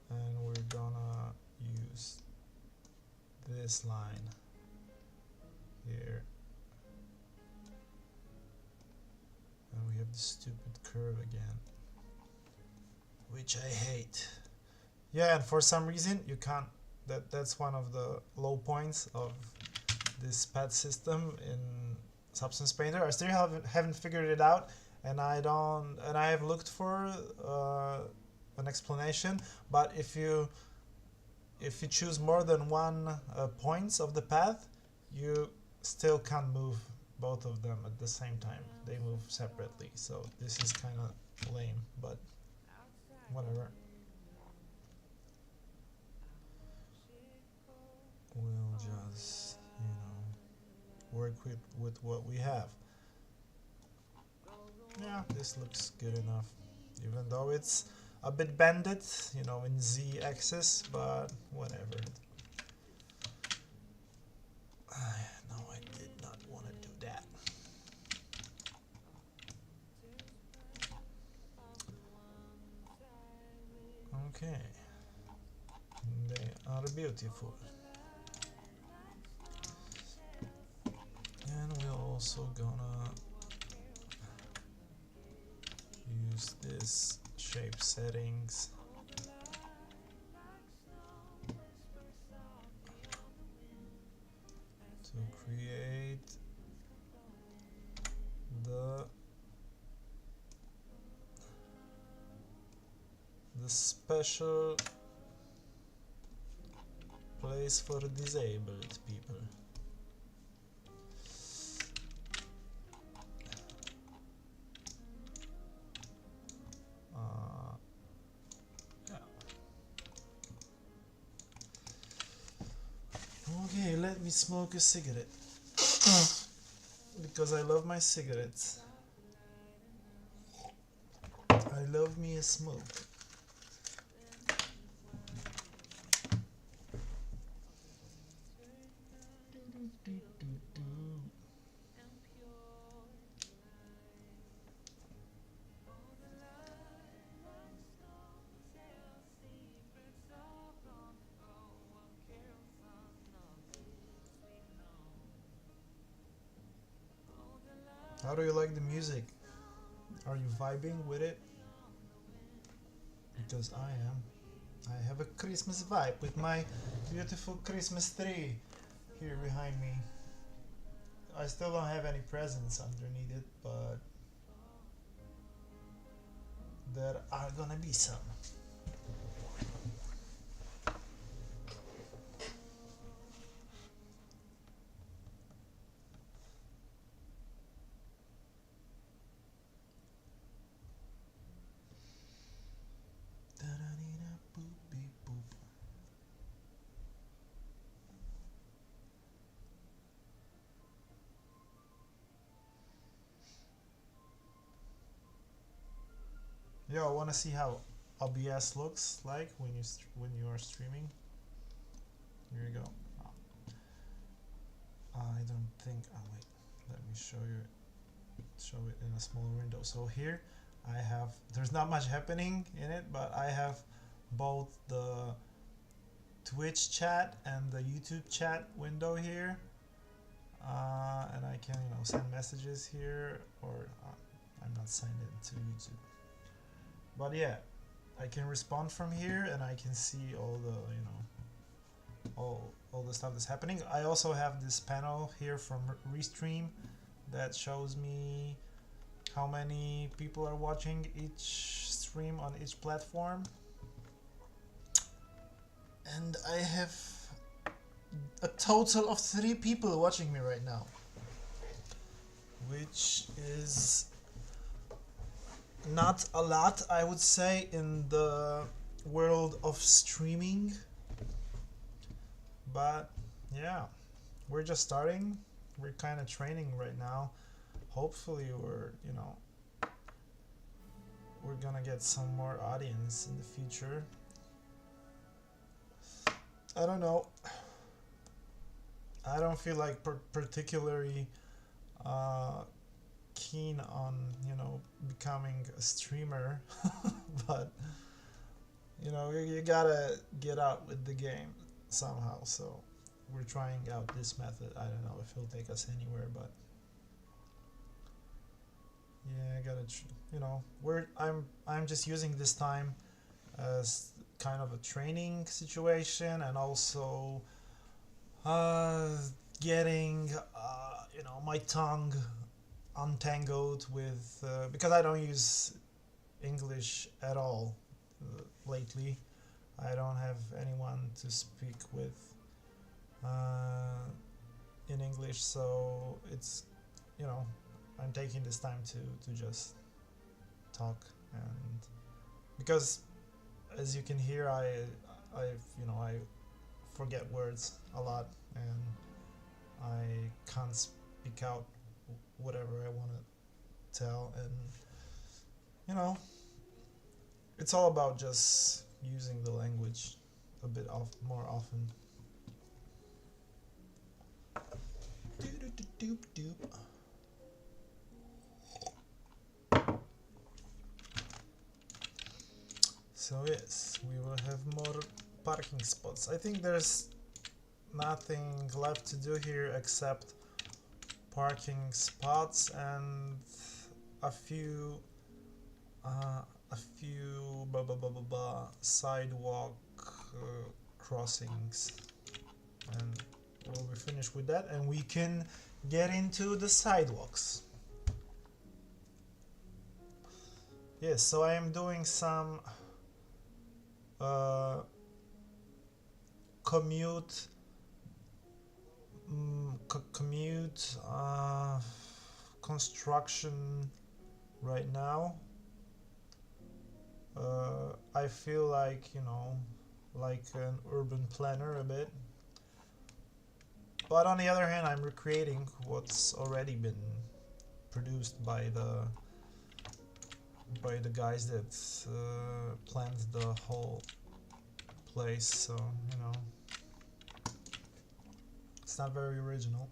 A: And we're gonna use this line here. And we have the stupid curve again, which I hate. Yeah, and for some reason you can't. That's one of the low points of this pad system in Substance Painter. I still haven't figured it out, and I have looked for an explanation. But if you choose more than one points of the path, you still can't move both of them at the same time. They move separately, so this is kind of lame, but whatever. We'll just, work with what we have. Yeah, this looks good enough, even though it's a bit bended, in Z-axis, but whatever. No, I did not want to do that. Okay. They are beautiful. And we're also gonna use this shape settings to create the special place for disabled people. Yeah. Okay, let me smoke a cigarette. Because I love my cigarettes. I love me a smoke. How do you like the music? Are you vibing with it? Because I am. I have a Christmas vibe with my beautiful Christmas tree here behind me. I still don't have any presents underneath it, but there are gonna be some. Yo, I wanna see how OBS looks like when you are streaming. Here you go. Oh. I don't think. Oh wait, let me show it in a smaller window. So here I have. There's not much happening in it, but I have both the Twitch chat and the YouTube chat window here, and I can send messages here, or I'm not signed into YouTube. But yeah, I can respond from here, and I can see all the all the stuff that's happening. I also have this panel here from Restream that shows me how many people are watching each stream on each platform. And I have a total of 3 people watching me right now, which is not a lot, I would say, in the world of streaming. But yeah, we're just starting. We're kind of training right now. Hopefully we're gonna get some more audience in the future. I don't know. I don't feel like particularly keen on becoming a streamer, but you gotta get out with the game somehow. So we're trying out this method. I don't know if it'll take us anywhere, but yeah, I gotta I'm just using this time as kind of a training situation, and also getting my tongue untangled with because I don't use English at all lately. I don't have anyone to speak with in English, so it's I'm taking this time to just talk, and because as you can hear, I forget words a lot, and I can't speak out whatever I want to tell, and it's all about just using the language a bit more often. So yes, we will have more parking spots. I think there's nothing left to do here except parking spots and a few sidewalk crossings, and we'll be finished with that, and we can get into the sidewalks. Yes, so I am doing some commute construction right now. I feel like like an urban planner a bit, but on the other hand, I'm recreating what's already been produced by the guys that planned the whole place, so it's not very original.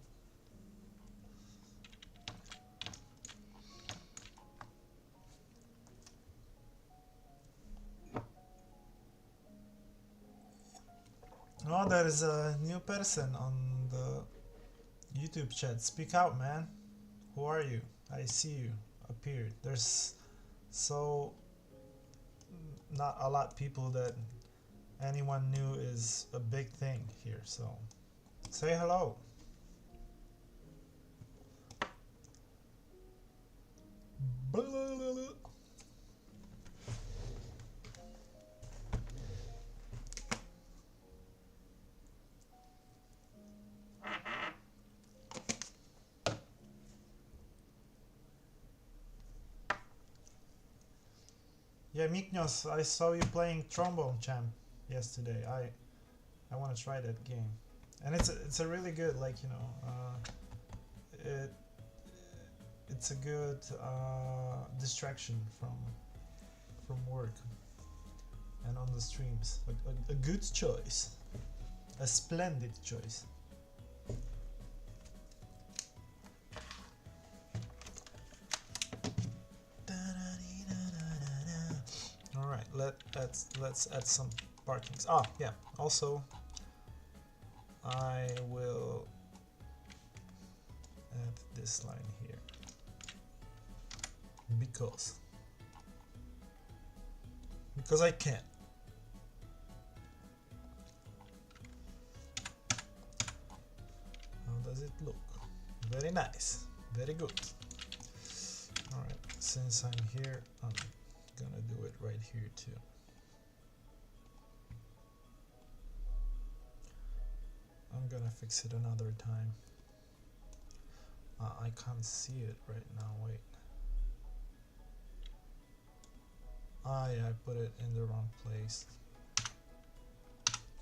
A: Oh, there is a new person on the YouTube chat. Speak out, man. Who are you? I see you appeared. There's so not a lot of people that anyone new is a big thing here, so say hello. Yeah, Miknios, I saw you playing Trombone Champ yesterday. I want to try that game, and it's a really good, like it's a good distraction from work and on the streams. A good choice, a splendid choice. Let's add some parkings. Ah, yeah. Also, I will add this line here because I can. How does it look? Very nice. Very good. All right. since I'm here, I'm gonna do it right here too. I'm gonna fix it another time. I can't see it right now, wait. Yeah, I put it in the wrong place.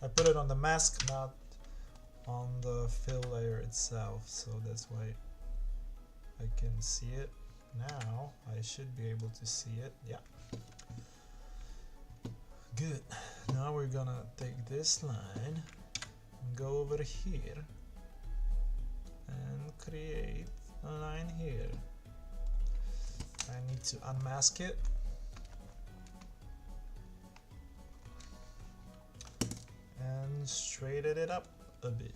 A: I put it on the mask, not on the fill layer itself, so that's why I can see it. Now I should be able to see it. Yeah. Good. Now we're gonna take this line and go over here and create a line here. I need to unmask it. And straighten it up a bit.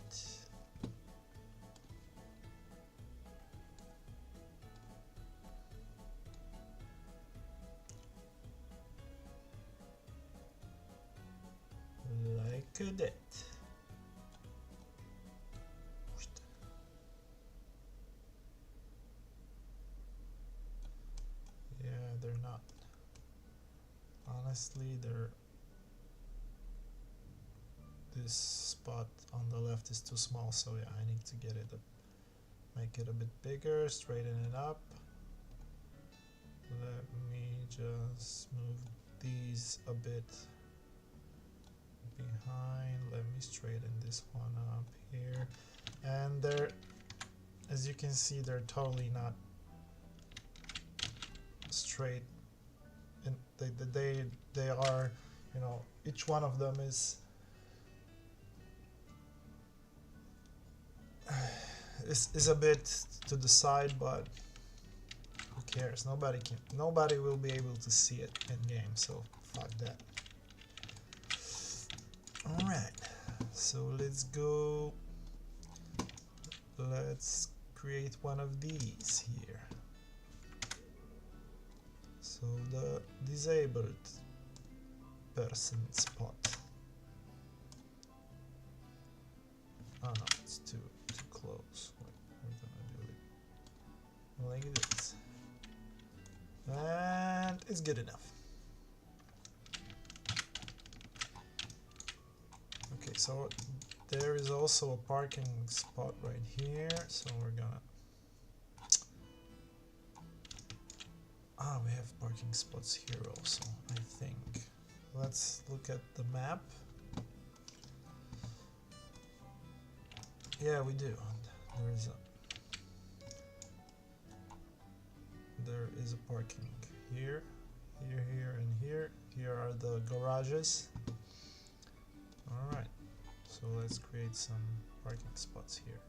A: Like that. Yeah, they're not. Honestly, they're. This spot on the left is too small, so yeah, I need to get it up, make it a bit bigger, straighten it up. Let me just move these a bit behind. Let me straighten this one up here. And they're, as you can see, they're totally not straight. And they are, you know, each one of them is a bit to the side, but who cares? Nobody will be able to see it in game, so fuck that. Alright, so let's go. Let's create one of these here. So the disabled person spot. Oh no, it's too close. We're gonna do it like this. And it's good enough. Okay, so there is also a parking spot right here, so we're gonna... we have parking spots here also, I think. Let's look at the map. Yeah, we do. There is a parking here, here, and here. Here are the garages. Alright, so let's create some parking spots here.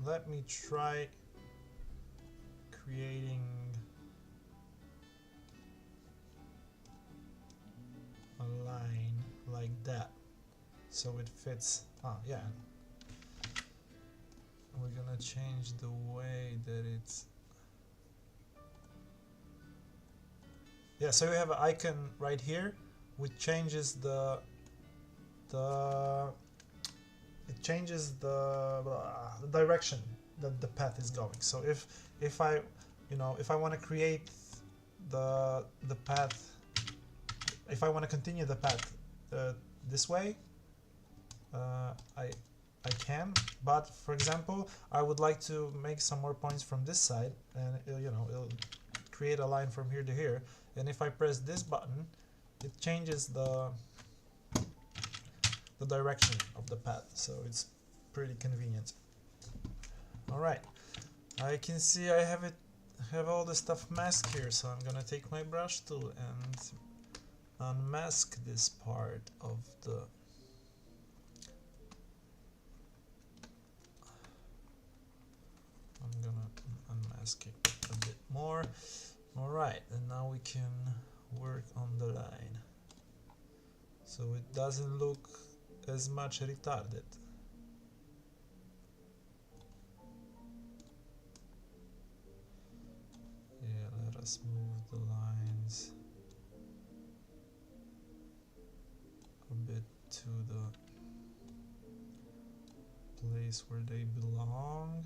A: Let me try creating a line like that so it fits. Yeah, we're gonna change the way that it's... Yeah, so we have an icon right here which changes the direction that the path is going. So if I want to create the path, if I want to continue the path this way, I can. But for example, I would like to make some more points from this side, and it'll create a line from here to here. And if I press this button, it changes the direction of the path, so it's pretty convenient. Alright, I can see I have all the stuff masked here, so I'm gonna take my brush tool and unmask this part of the... I'm gonna unmask it a bit more. Alright, and now we can work on the line so it doesn't look as much retarded. Yeah, let us move the lines a bit to the place where they belong.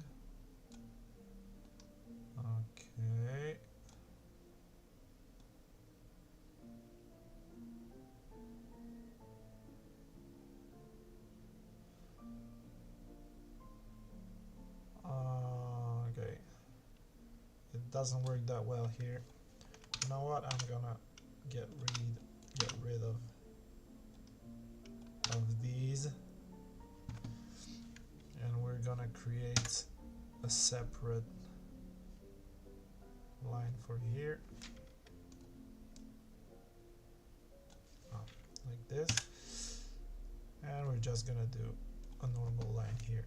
A: Okay. Okay. It doesn't work that well here. You know what? I'm gonna get rid of these, and we're gonna create a separate line for here. Like this, and we're just gonna do a normal line here.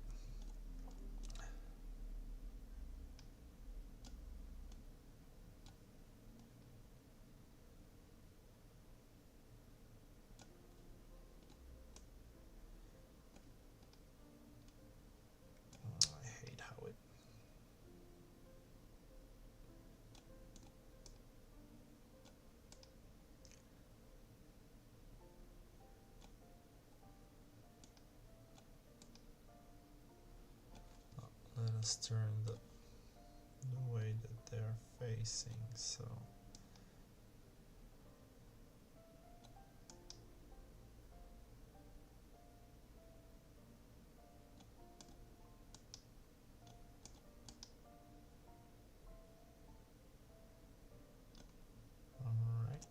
A: I hate how it let us turn the way that they're facing. So alright.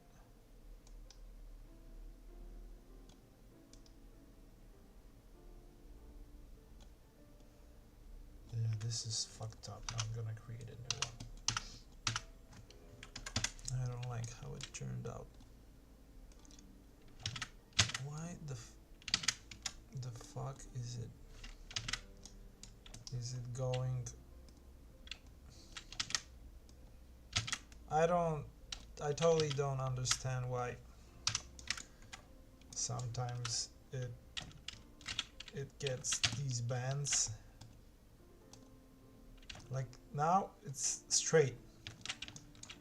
A: Yeah, this is fucked up. I'm gonna create a new one. I don't like how it turned out. Why the fuck is it going? I totally don't understand why sometimes it gets these bands. Like now it's straight,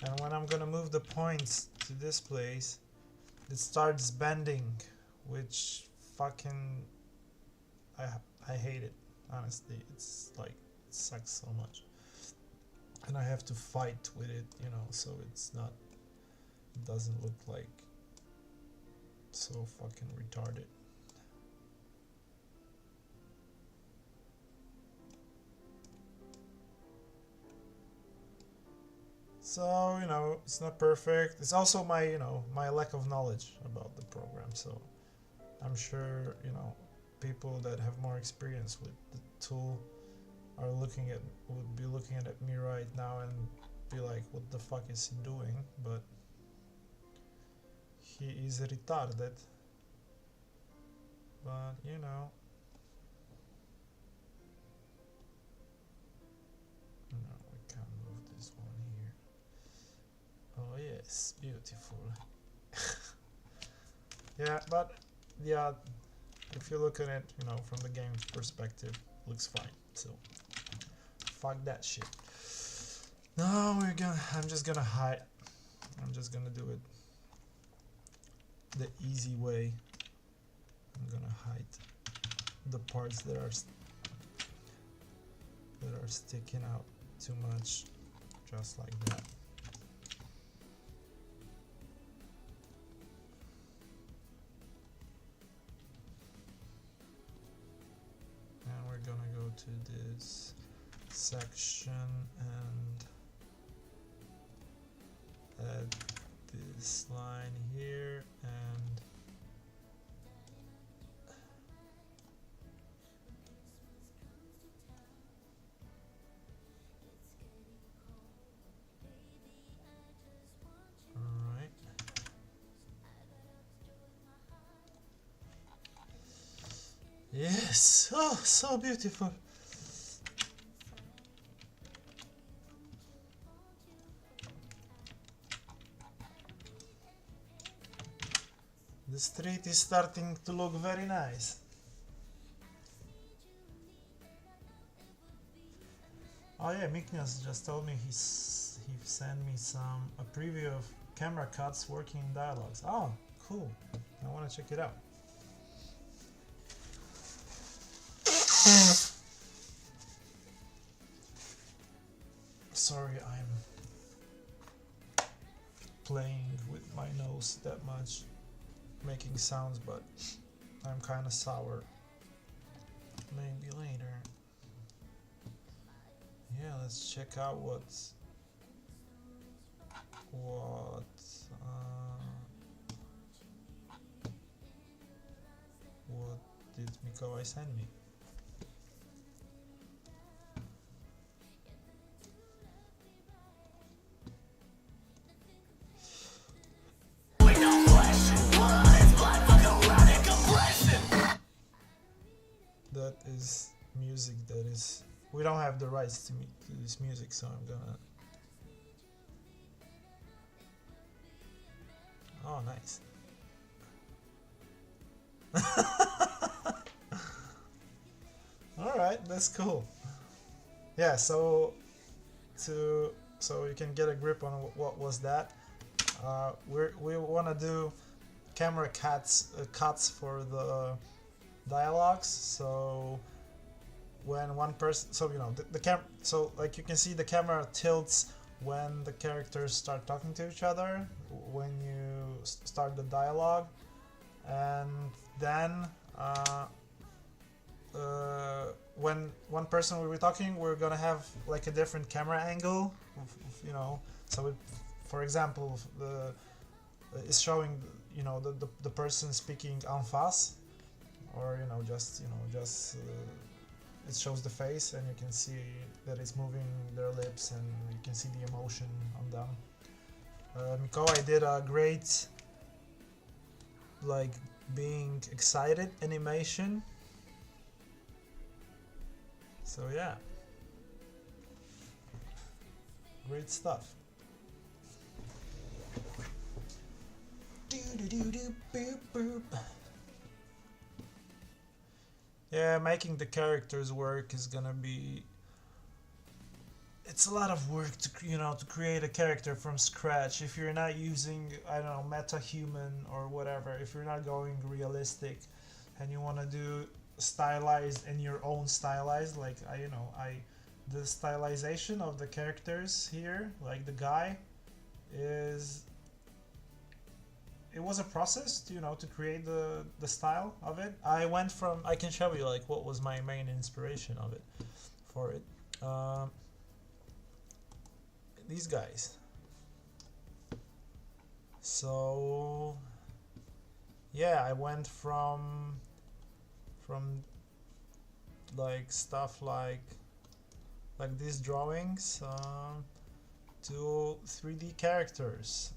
A: and when I'm gonna move the points to this place, it starts bending, which fucking I hate it. Honestly, it's like, it sucks so much, and I have to fight with it, you know, so it doesn't look like so fucking retarded. So, you know, it's not perfect. It's also my, you know, my lack of knowledge about the program. So I'm sure, you know, people that have more experience with the tool would be looking at me right now and be like, what the fuck is he doing? But he is retarded. But, you know, no, we can't move this one here. Oh yes, beautiful. Yeah, but yeah, if you look at it, you know, from the game's perspective, looks fine. So fuck that shit. No, I'm just gonna hide. I'm just gonna do it the easy way. I'm gonna hide the parts that are sticking out too much, just like that. And we're gonna go to this section and add this line here, and alright. Yes, oh, so beautiful. The street is starting to look very nice. Oh yeah, Miknios just told me he sent me a preview of camera cuts working in dialogues. Oh, cool. I want to check it out. Sorry, I'm playing with my nose that much, making sounds, but I'm kind of sour. Maybe later. Yeah, let's check out what did Mikoi send me? That is music that is... We don't have the rights to this music, so I'm gonna... Oh, nice. Alright, that's cool. Yeah, so you can get a grip on what was that. We want to do camera cuts for the dialogues. So when one person, so you know the cam, so like you can see the camera tilts when the characters start talking to each other when you start the dialogue, and then when one person will be talking, we're gonna have like a different camera angle, you know. So, for example, it's showing, you know, the person speaking en face, or it shows the face, and you can see that it's moving their lips, and you can see the emotion on them. Mikoi did a great, like, being excited animation. So yeah, great stuff. Yeah, making the characters work is gonna be... It's a lot of work to create a character from scratch if you're not using, I don't know, meta-human or whatever. If you're not going realistic and you want to do stylized and your own stylized, like the stylization of the characters here, like the guy, it was a process to create the style of it. I can show you like what was my main inspiration of it for it. These guys. So yeah, I went from like stuff like these drawings to 3D characters,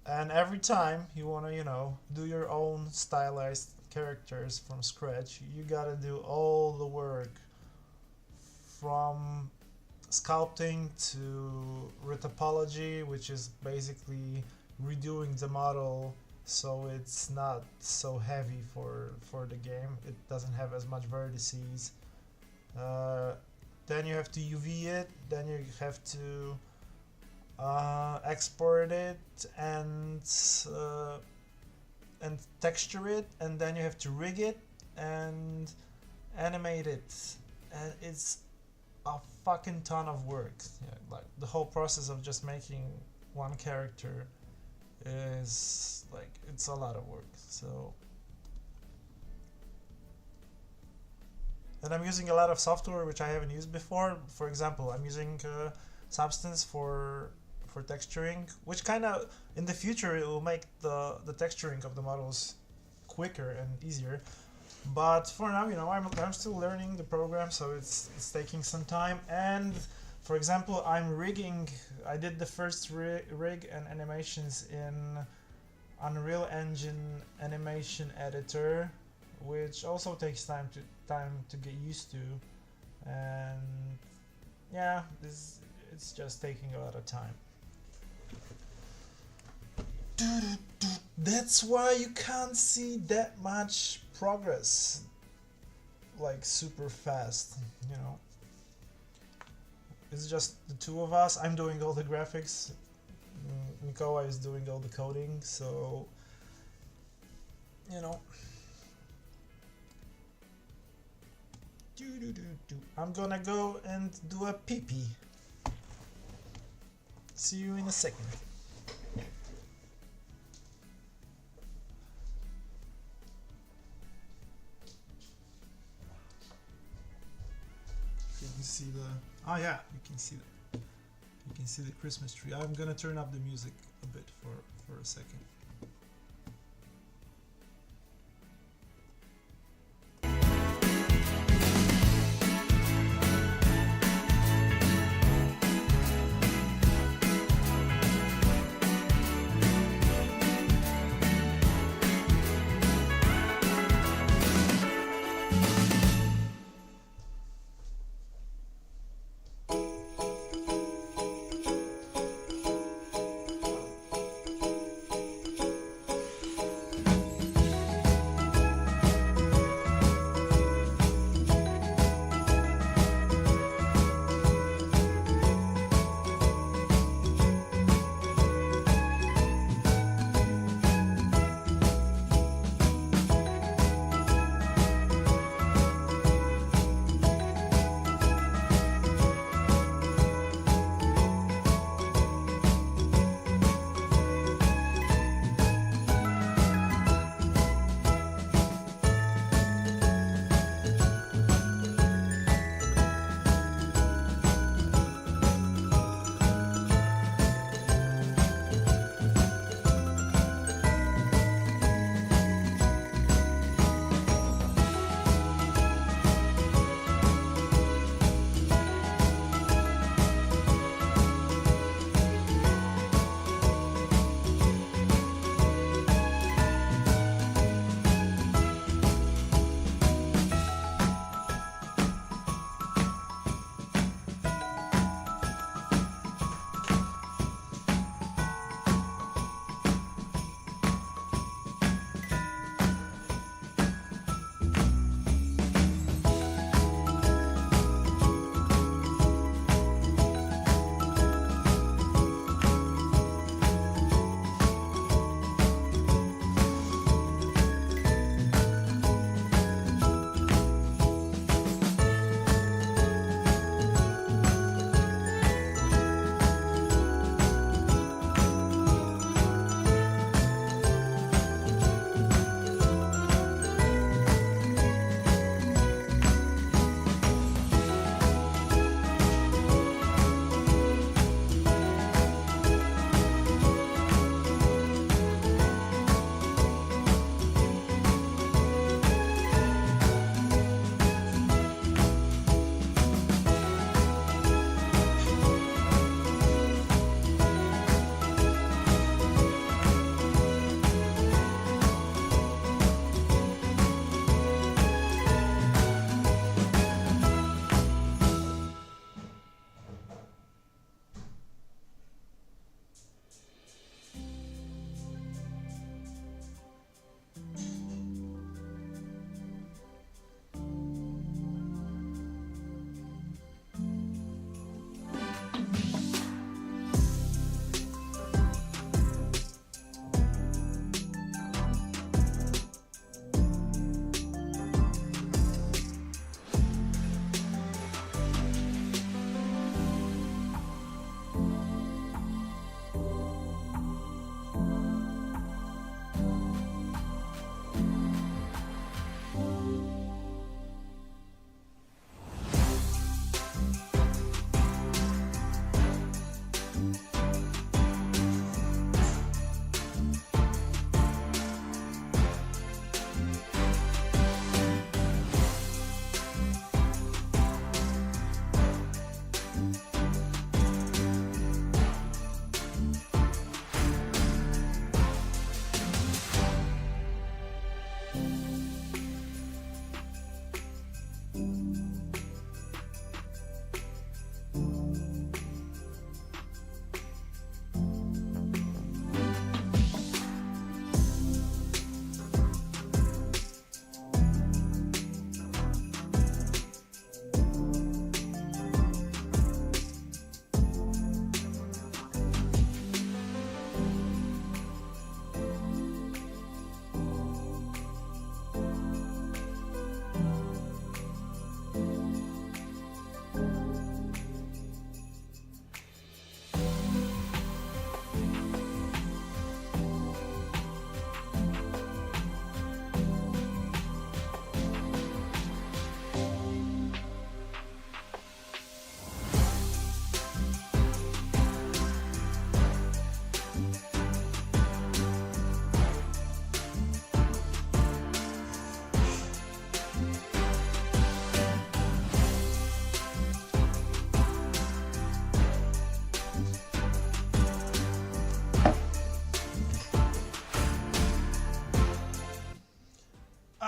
A: and every time you want to do your own stylized characters from scratch, you gotta do all the work from sculpting to retopology, which is basically redoing the model so it's not so heavy for the game. It doesn't have as much vertices. Then you have to UV it, then you have to export it and texture it, and then you have to rig it and animate it, and it's a fucking ton of work. Yeah, like the whole process of just making one character is like, it's a lot of work. So, and I'm using a lot of software which I haven't used before. For example, I'm using Substance for texturing, which kind of in the future it will make the texturing of the models quicker and easier. But for now, I'm still learning the program, so it's taking some time. And for example, I did the first rig and animations in Unreal Engine animation editor, which also takes time to get used to. And yeah, it's just taking a lot of time. That's why you can't see that much progress like super fast, It's just the two of us. I'm doing all the graphics, Mikoi is doing all the coding, so I'm gonna go and do a pee-pee. See you in a second. Can you see the... Oh yeah, you can see that. You can see the Christmas tree. I'm gonna turn up the music a bit for a second.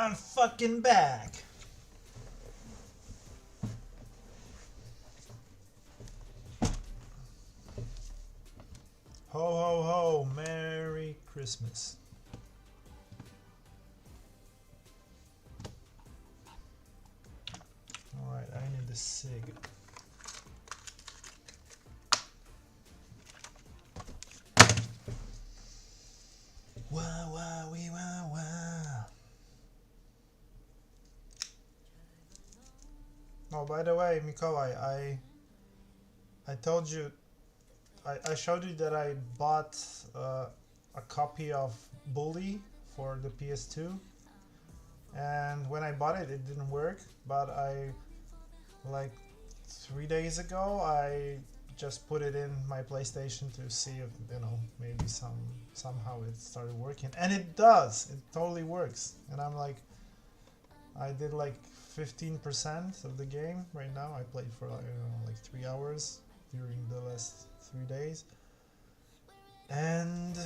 A: I'm fucking back. Ho ho ho, Merry Christmas. Alright, I need the SIG. Wow, wow, wee, wow, wow. Oh, by the way, Mikołaj, I told you, I showed you that I bought a copy of Bully for the PS2, and when I bought it, it didn't work, but like 3 days ago, I just put it in my PlayStation to see if, maybe somehow it started working, and it does. It totally works, and I'm like, I did like 15% of the game right now. I played for like 3 hours during the last 3 days, and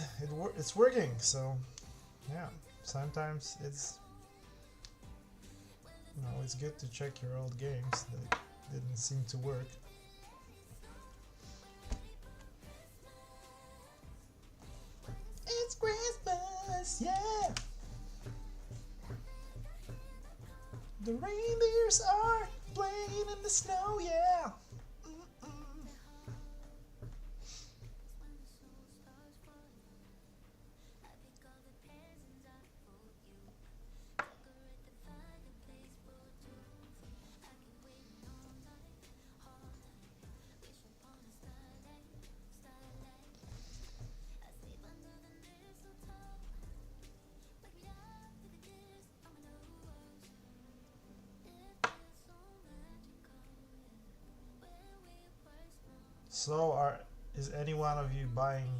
A: it's working. So yeah, sometimes it's it's good to check your old games that didn't seem to work. It's Christmas, yeah. The reindeers are playing in the snow, yeah. So is any one of you buying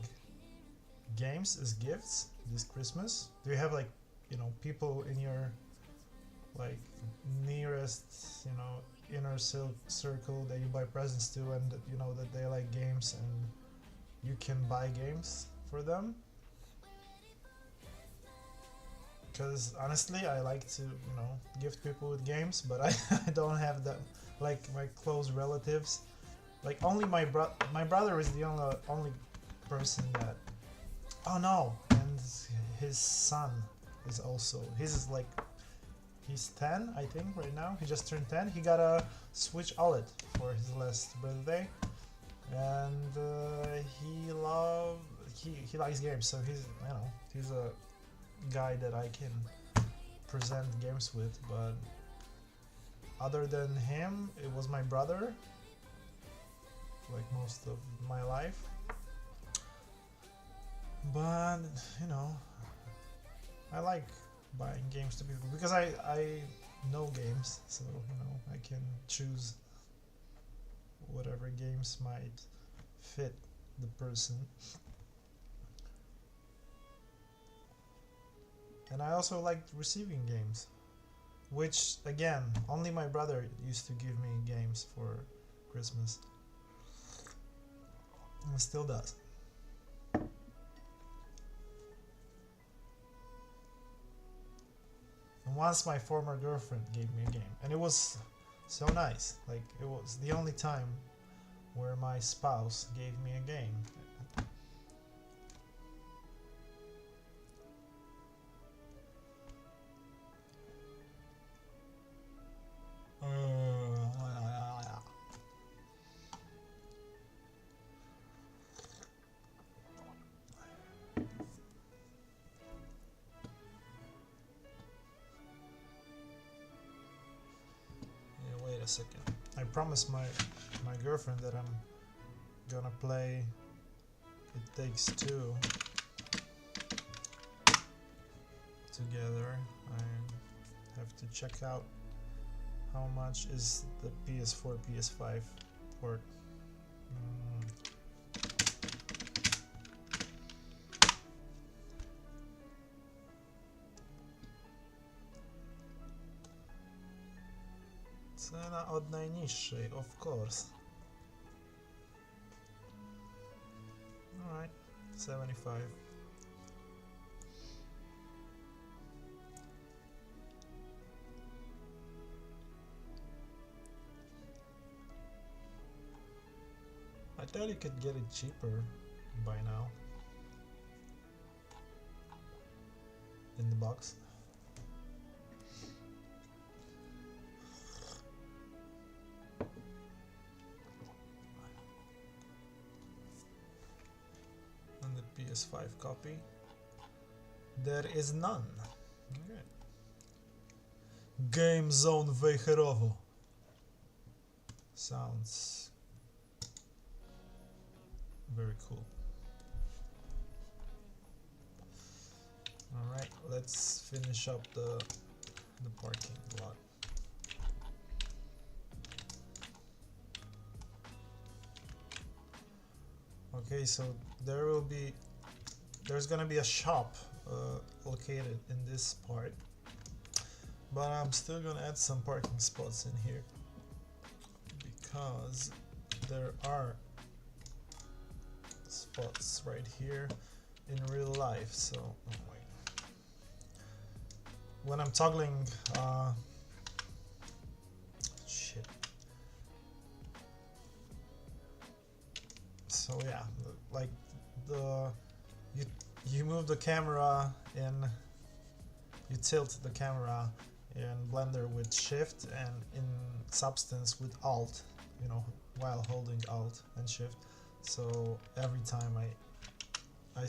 A: games as gifts this Christmas? Do you have like, people in your like nearest, inner circle that you buy presents to, and that they like games and you can buy games for them? Because honestly, I like to, gift people with games, but I don't have that, like my close relatives. Like only my brother is the only person that. Oh no, and his son is also. He's 10, I think, right now. He just turned 10. He got a Switch OLED for his last birthday, and he likes games. So he's a guy that I can present games with. But other than him, it was my brother. Like most of my life, but I like buying games to people because I know games, so I can choose whatever games might fit the person. And I also like receiving games, which again only my brother used to give me games for Christmas. And still does. And once my former girlfriend gave me a game, and it was so nice. Like it was the only time where my spouse gave me a game. Wait a second. I promised my girlfriend that I'm gonna play It Takes Two together. I have to check out how much is the PS4, PS5 port. Cena od najniższej, of course. Alright, 75. thought you could get it cheaper by now in the box. And the PS5 copy, there is none. Okay. Game Zone Wejherowo. Sounds very cool. Alright, let's finish up the parking lot. Okay, so there's gonna be a shop located in this part, but I'm still gonna add some parking spots in here because there are spots right here in real life. So oh wait, when I'm toggling shit. So yeah, like you move the camera and you tilt the camera in Blender with Shift, and in Substance with Alt, you know, while holding Alt and Shift. So every time I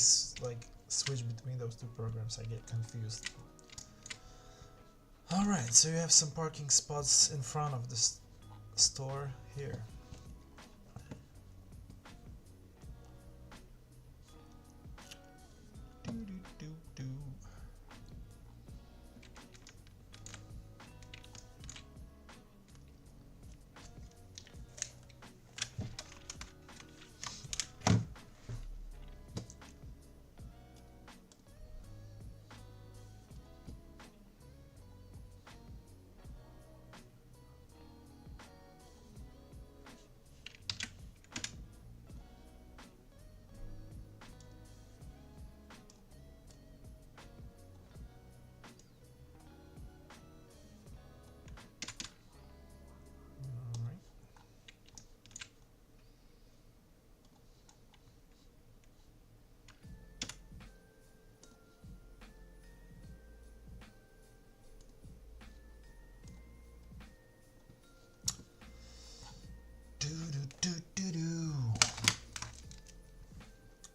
A: like switch between those two programs, I get confused. Alright, so you have some parking spots in front of the store here.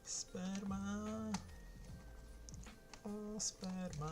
A: Sperma. Oh, sperma.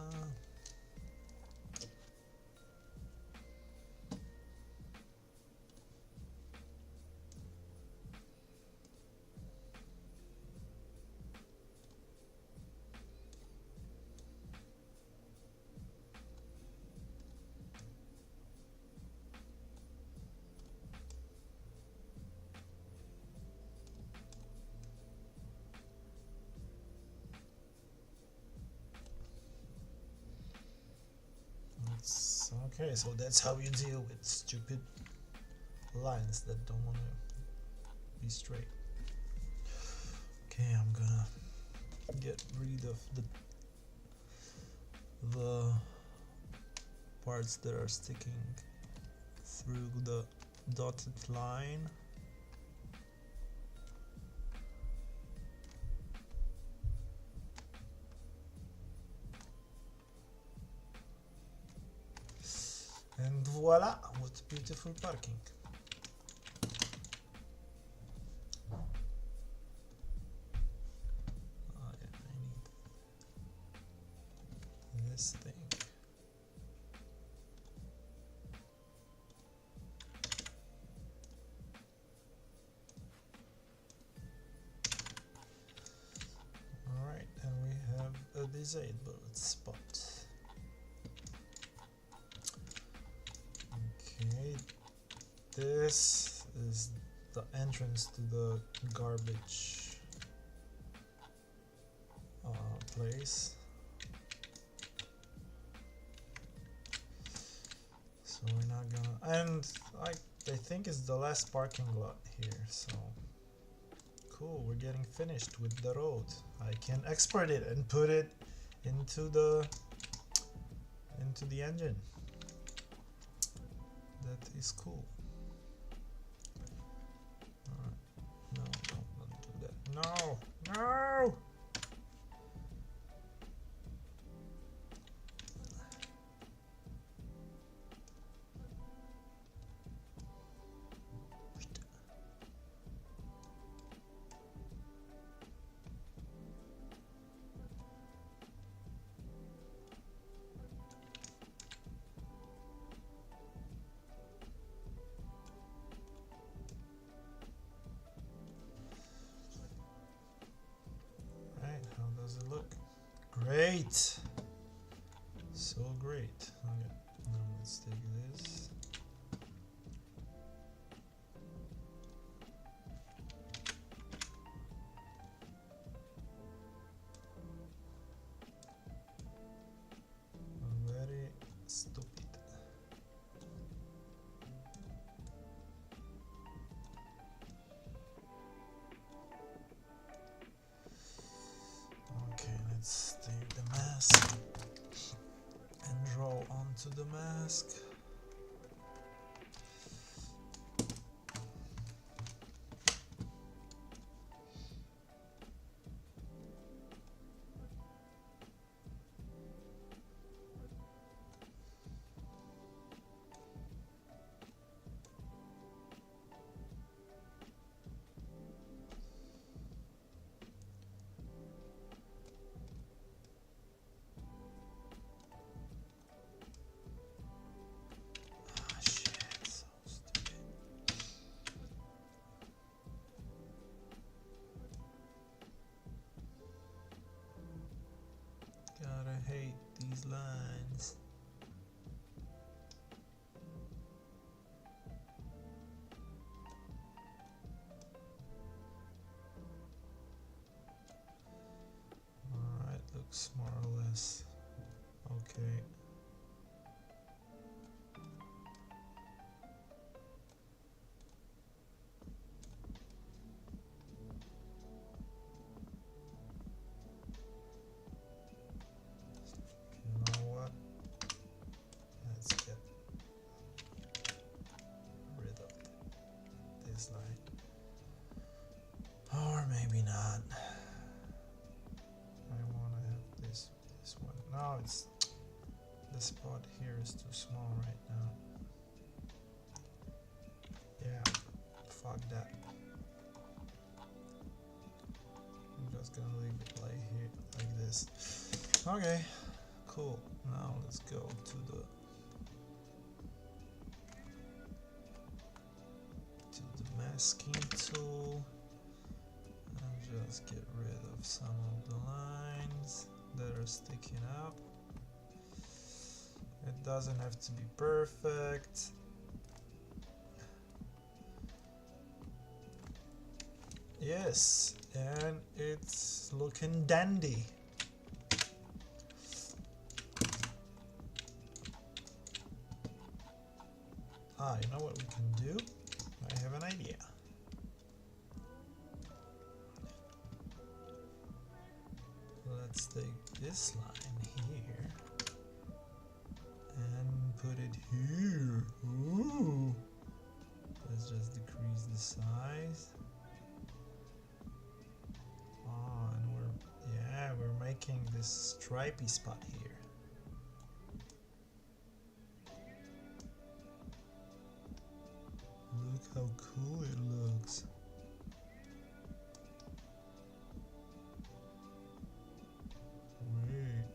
A: Okay, so that's how you deal with stupid lines that don't want to be straight. Okay, I'm gonna get rid of the parts that are sticking through the dotted line. And voila, what beautiful parking. Oh yeah, I need this thing. Alright, and we have a disabled spot. Okay, this is the entrance to the garbage place. So we're not gonna, and I think it's the last parking lot here. So cool, we're getting finished with the road. I can export it and put it into the engine. That is cool. Alright, now No! No! How does it look? Great! So great. Okay, now let's take this. Very stupid. Okay, let's take the mask and draw onto the mask. Ah, shit, so stupid. Gotta hate these lines. Alright, looks more or less okay. You know what? Let's get rid of this line. Or maybe not. I want to have this one. No, it's the spot here is too small right now. Yeah, fuck that. I'm just gonna leave it like here, like this. Okay, cool. Now let's go to the masking tool and just get rid of some of the lines that are sticking up. It doesn't have to be perfect. Yes, and it's looking dandy. Ah, you know what we can do? I have an idea. Let's take this line here and put it here. Ooh. Let's just decrease the size. Oh, and we're making this stripy spot here. Look how cool it looks. Wait.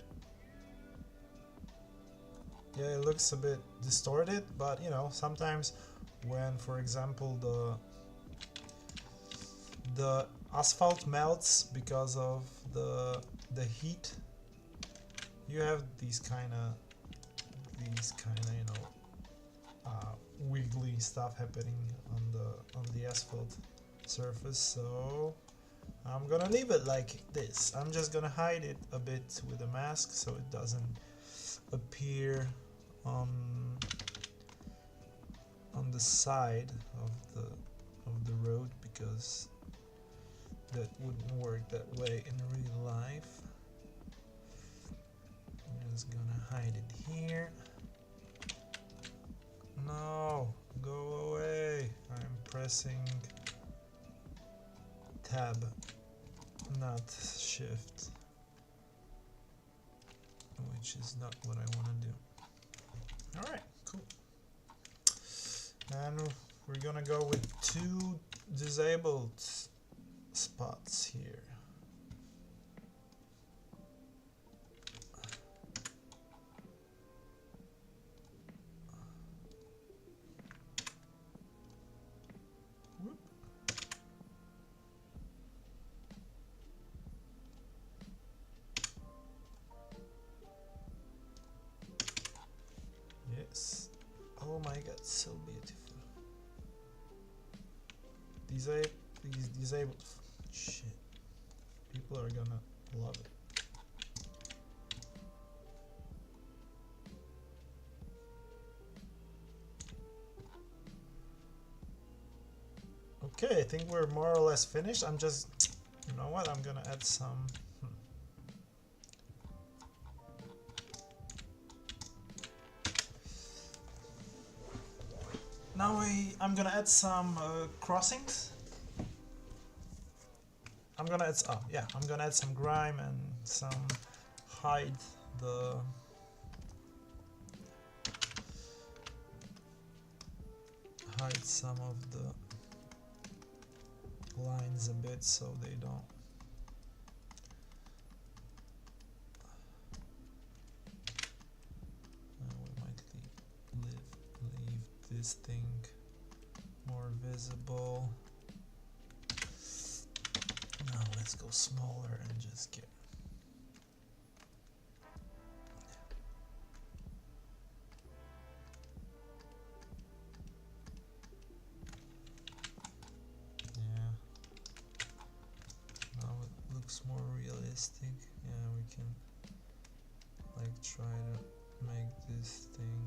A: Yeah, it looks a bit distorted, but you know, sometimes when, for example, the asphalt melts because of the heat, you have these kind of you know, wiggly stuff happening on the asphalt surface. So I'm gonna leave it like this. I'm just gonna hide it a bit with a mask so it doesn't appear on the side of the road, because that wouldn't work that way in real life. I'm just gonna hide it here. No, go away. I'm pressing tab not shift, which is not what I want to do. Alright, cool. And we're gonna go with 2 disabled spots here. Whoop. Yes. Oh my god, so beautiful. These disabled. Shit. People are gonna love it. Okay, I think we're more or less finished. I'm just, you know what? I'm gonna add some. Now I'm gonna add some crossings. I'm gonna add some grime and some hide some of the lines a bit so they don't. We might leave this thing more visible. Now let's go smaller and just get. Yeah. Now it looks more realistic. Yeah, we can like try to make this thing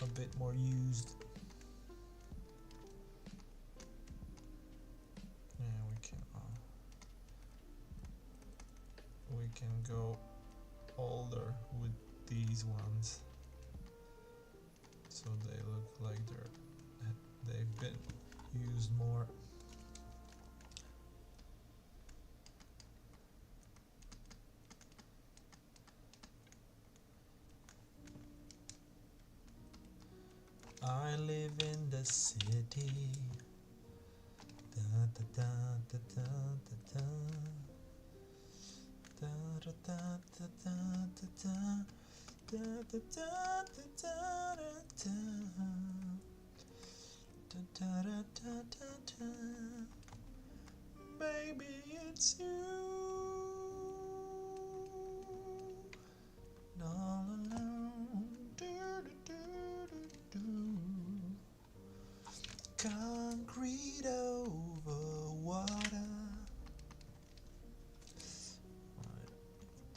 A: a bit more used. Yeah, we can go older with these ones, so they look like they've been used more. I live in the city. Da, da, da, da, da, da, da. Da, da, da, da, da, da, da, da, da, da, da, da, da, da, da, da, da. Baby, it's you. All alone. Do, do, do, do, do. Concrete over water.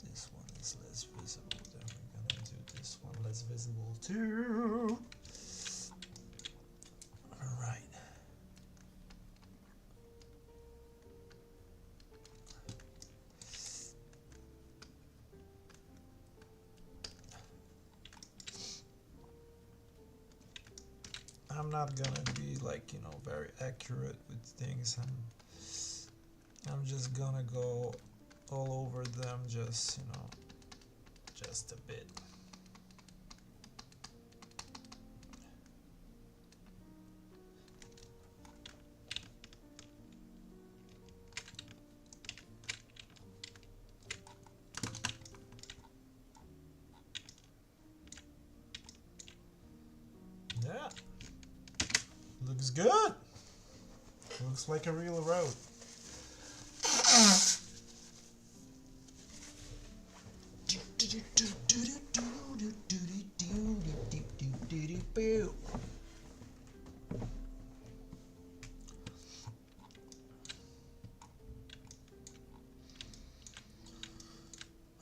A: This one is less visible. Then we're gonna do this one less visible too. Alright. I'm not gonna be like, you know, very accurate with things. I'm just gonna go all over them, just, you know, just a bit. Yeah. Looks good. Looks like a real road.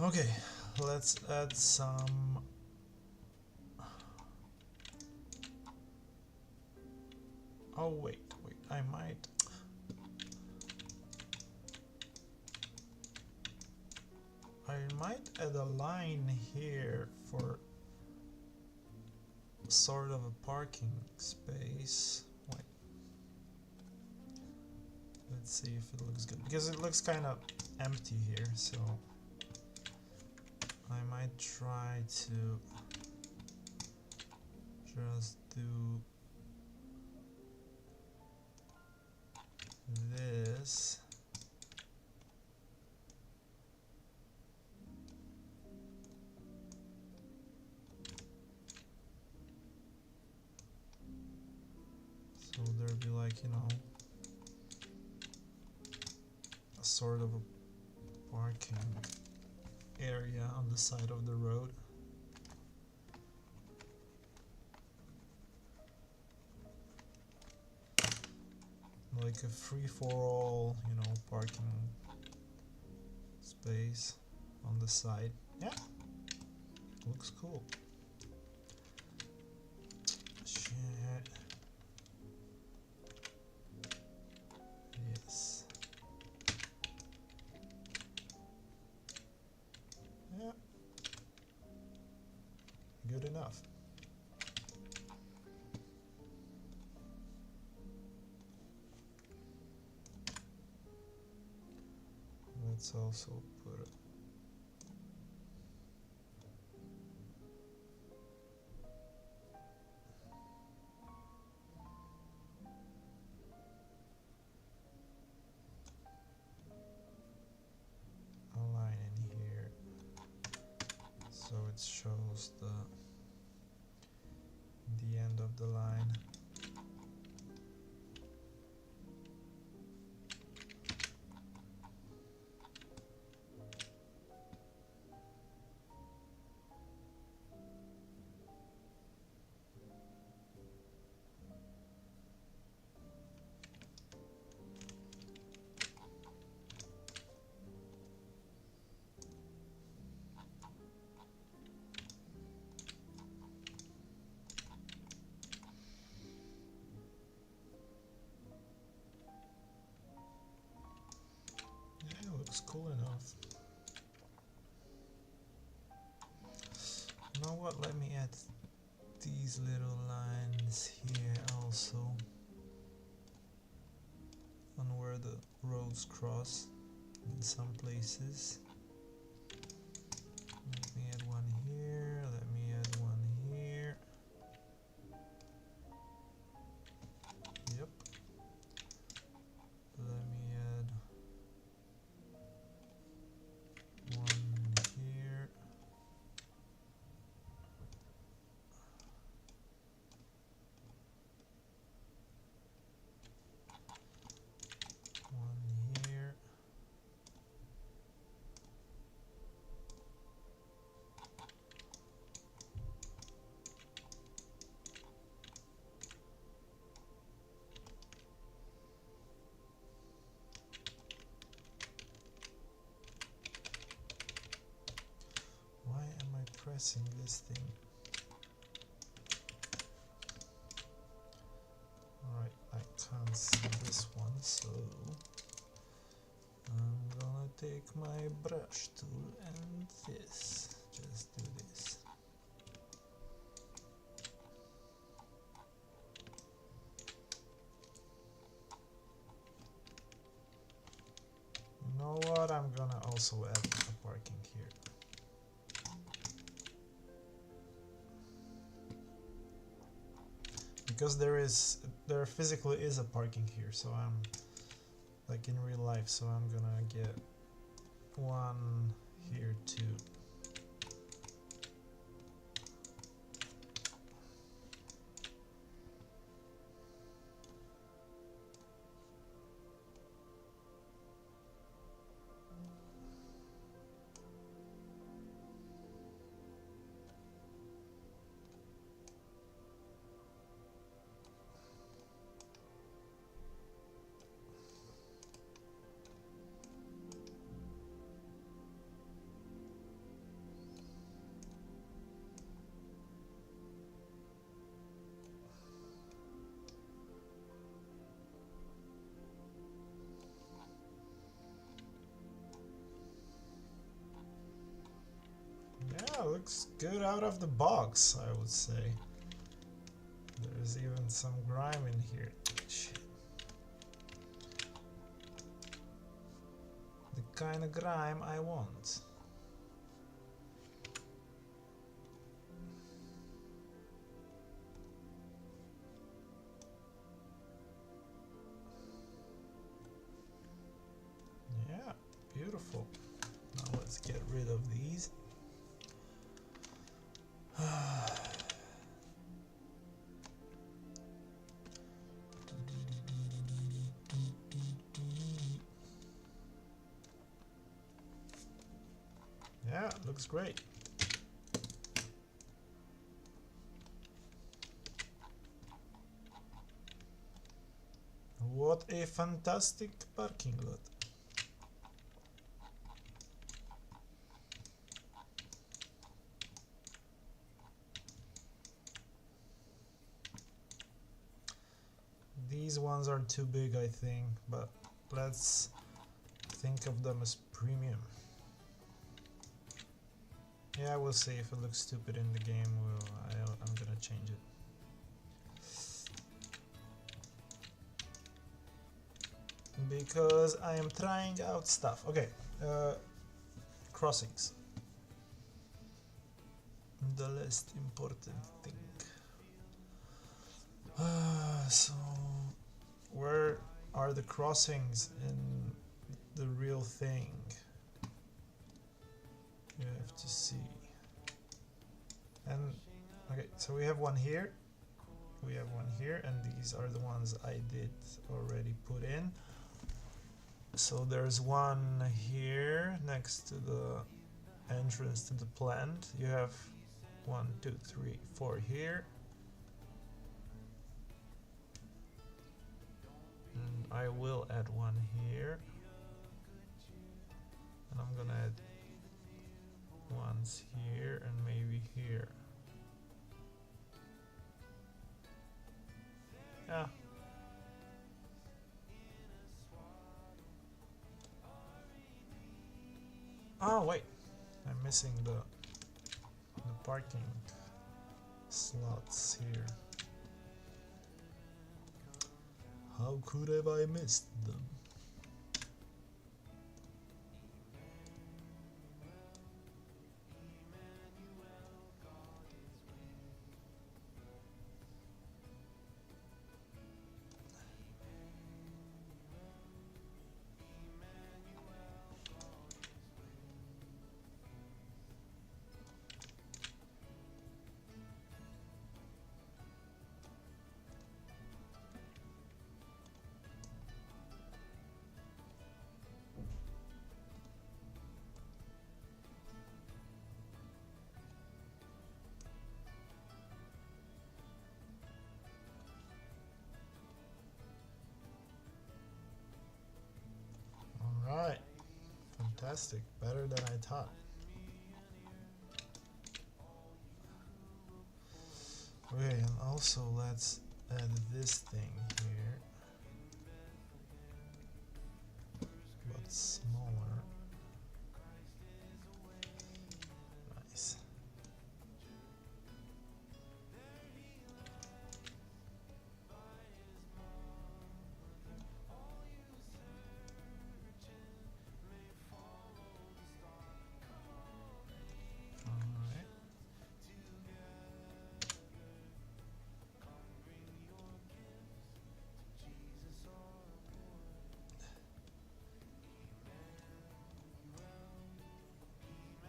A: Okay, let's add some. Oh wait, I might. Add a line here for sort of a parking space. Wait. Let's see if it looks good, because it looks kind of empty here, so I might try to just do this. So there'll be like, you know, a sort of a parking area on the side of the road. Like a free-for-all, you know, parking space on the side. Yeah, looks cool. Shit. Yes. Yeah. Good enough. Let's also put a line in here so it shows the end of the line. Yeah, looks cool enough. You know what, let me add these little lines here also, on where the roads cross in some places. Let me add one here, let me add one here. Yep. Let me add one here. One here. Why am I pressing this thing? Alright, I can't see this one, so I'm gonna take my brush tool and this. Just do this. You know what? I'm gonna also add a parking here. Because there physically is a parking here, so I'm like in real life, so I'm gonna get one here too. Yeah, looks good out of the box, I would say. There's even some grime in here. Shit. kind of grime I want. Yeah, beautiful. Now let's get rid of these. Yeah, looks great. What a fantastic parking lot. These ones are too big, I think, but let's think of them as premium. Yeah, we'll see. If it looks stupid in the game, I'm gonna change it. Because I am trying out stuff. Okay, crossings. The least important thing. So, where are the crossings in the real thing? You have to see. And okay, so we have one here, we have one here, and these are the ones I did already put in. So there's one here next to the entrance to the plant. You have 1, 2, 3, 4 here. And I will add one here. And I'm gonna add ones here and maybe here. Yeah. Oh wait, I'm missing the parking slots here. How could have I missed them? Alright, fantastic, better than I thought. Okay, and also let's add this thing here, but smaller. Nice. Alright.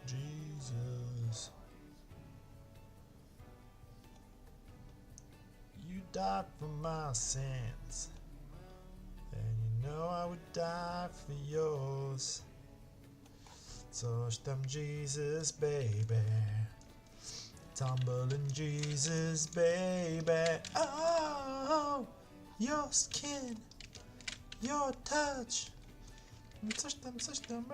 A: Jesus, you died for my sins, and you know I would die for yours. Touch them, Jesus, baby. Tumbling Jesus, baby. Oh, your skin, your touch. Touch them, touch them.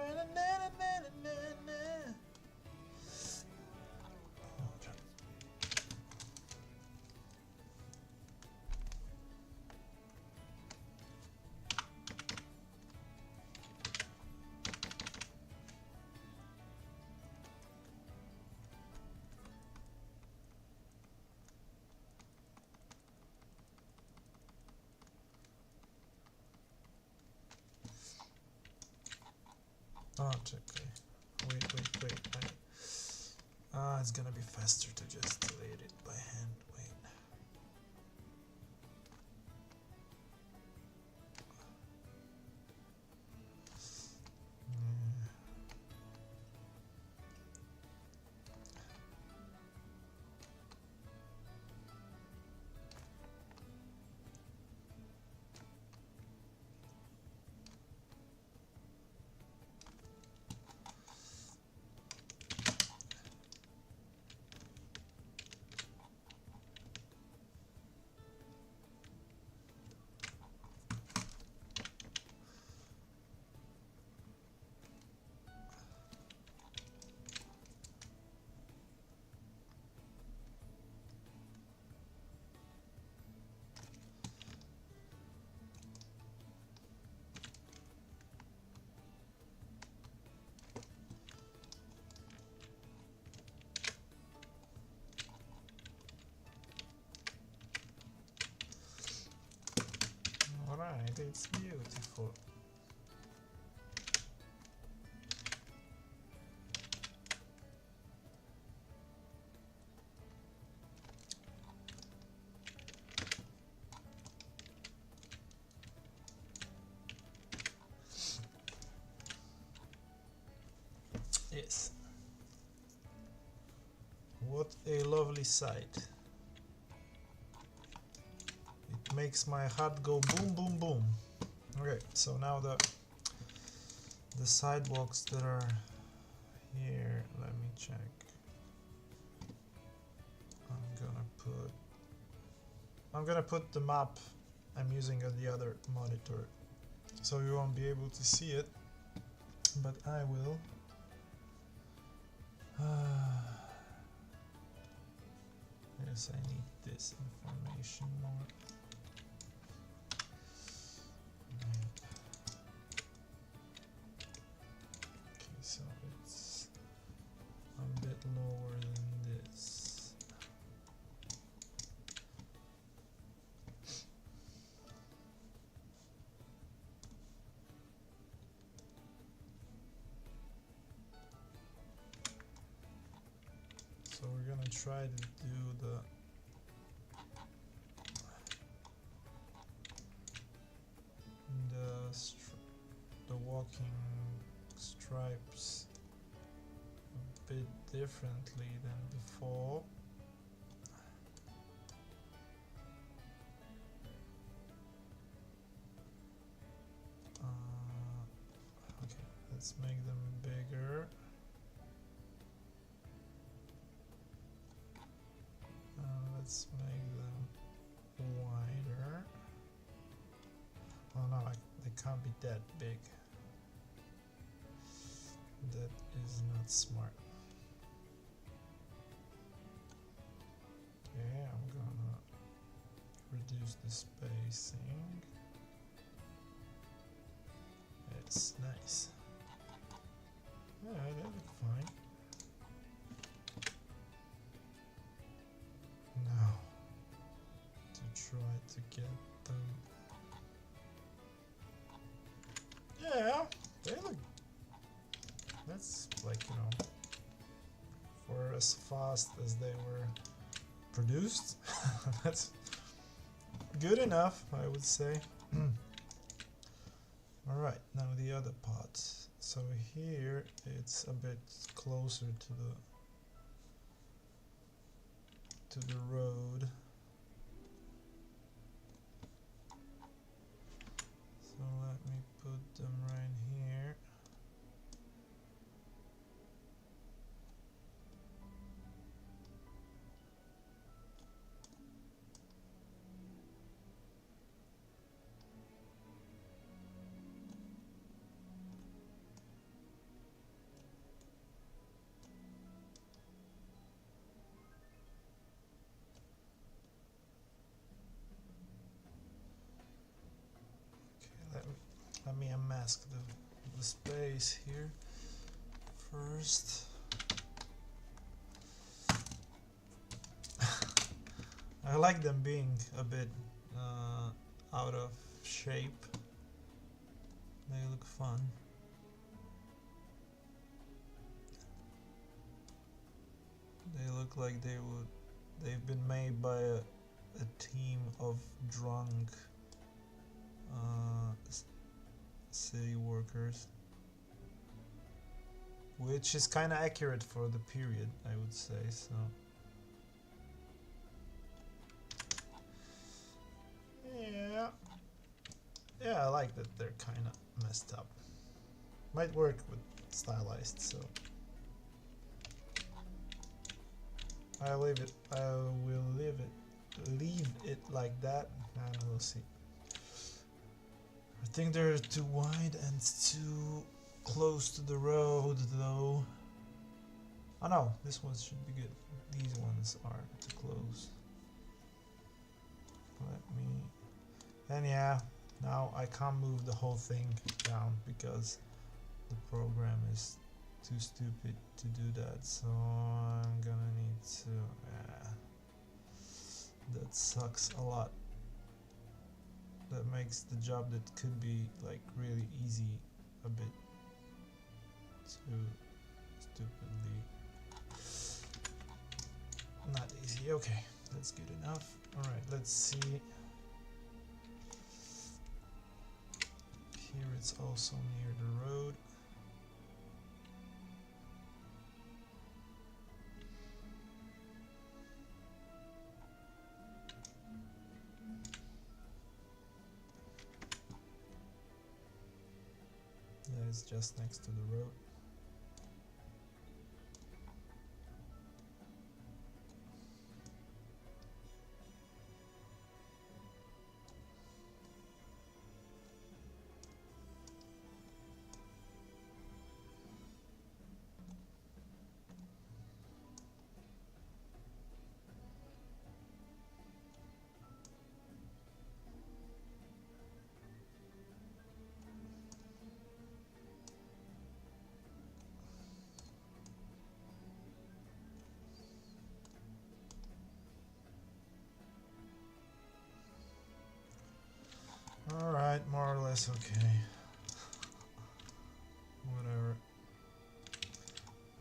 A: Oh, okay. Wait. It's gonna be faster to just delete it by hand. Wait. Alright, it's beautiful. Yes. What a lovely sight. It makes my heart go boom, boom, boom. Okay, so now the sidewalks that are here, let me check. I'm gonna put the map I'm using on the other monitor, so you won't be able to see it, but I will. Yes, I need this information more. Okay, so it's a bit lower than this. So we're gonna try to do the walking stripes a bit differently than before. Okay, let's make them bigger. Let's make them wider. Oh no, they can't be that big. That is not smart. Okay, I'm gonna reduce the spacing. It's nice. Yeah, they look fine. Now, to try to get them. Yeah, they look. That's like, you know, for as fast as they were produced, that's good enough, I would say. Alright, now the other parts. So here it's a bit closer to the road. So let me put them right here. Let me unmask the space here first. I like them being a bit out of shape. They look fun. look like they've been made by a team of drunk city workers, which is kind of accurate for the period, I would say. So yeah, I like that they're kind of messed up. Might work with stylized, so I will leave it like that, and we'll see. I think they're too wide and too close to the road, though. Oh no, this one should be good. These ones are too close. Let me... And yeah, now I can't move the whole thing down because the program is too stupid to do that, so I'm gonna need to... that sucks a lot. That makes the job that could be like really easy a bit too stupidly not easy. Okay, that's good enough. Alright, let's see. Here it's also near the road. Yeah, it's just next to the road. Alright, more or less okay. Whatever.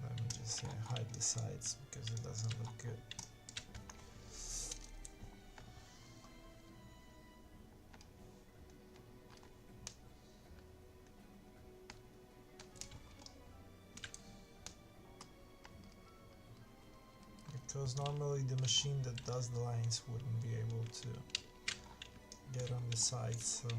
A: Let me just hide the sides because it doesn't look good. Because normally the machine that does the lines wouldn't be able to get on the sides, so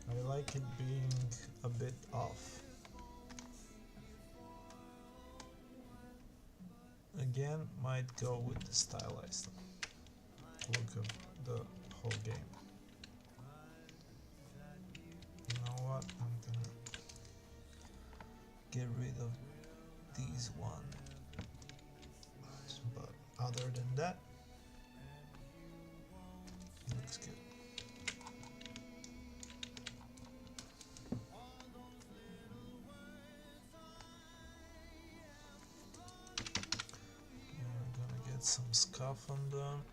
A: I like it being a bit off. Again, might go with the stylized look of the whole game. You know what? I'm gonna get rid of these one. But other than that, looks good. some scuff on them.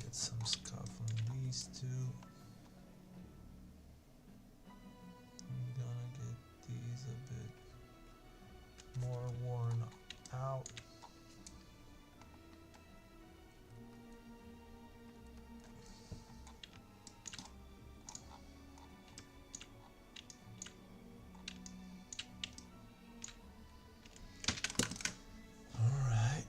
A: Get some scuff on these two. I'm gonna get these a bit more worn out. Alright.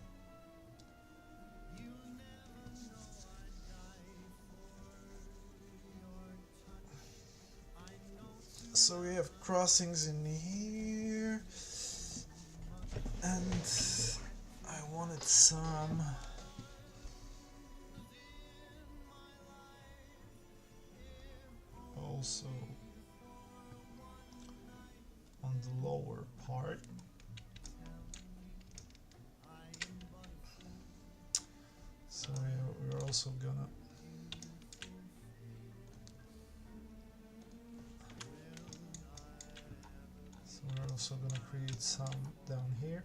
A: So we have crossings in here, and I wanted some also on the lower part. So we're also gonna create some down here.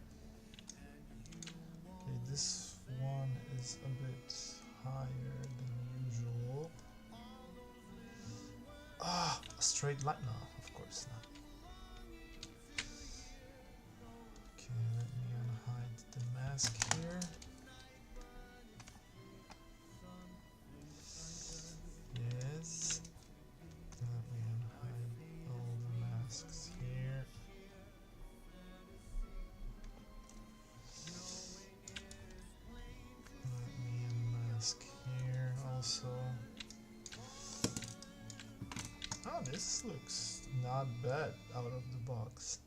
A: Okay, this one is a bit higher than usual. Ah, a straight line? No, of course not. Okay, let me unhide the mask here. Yes. Let me unhide all the masks here. Let me unmask here also. Oh, this looks not bad out of the box.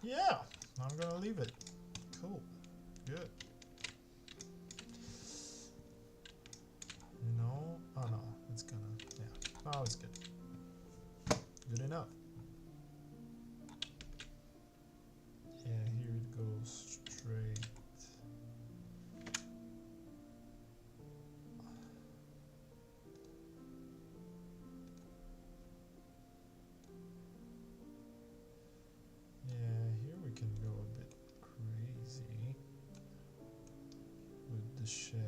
A: Yeah, I'm gonna leave it. Cool. Good. No, oh no, it's gonna, yeah, oh, it's good. Good enough. Yeah, here it goes straight. Yeah, here we can go a bit crazy with the shape.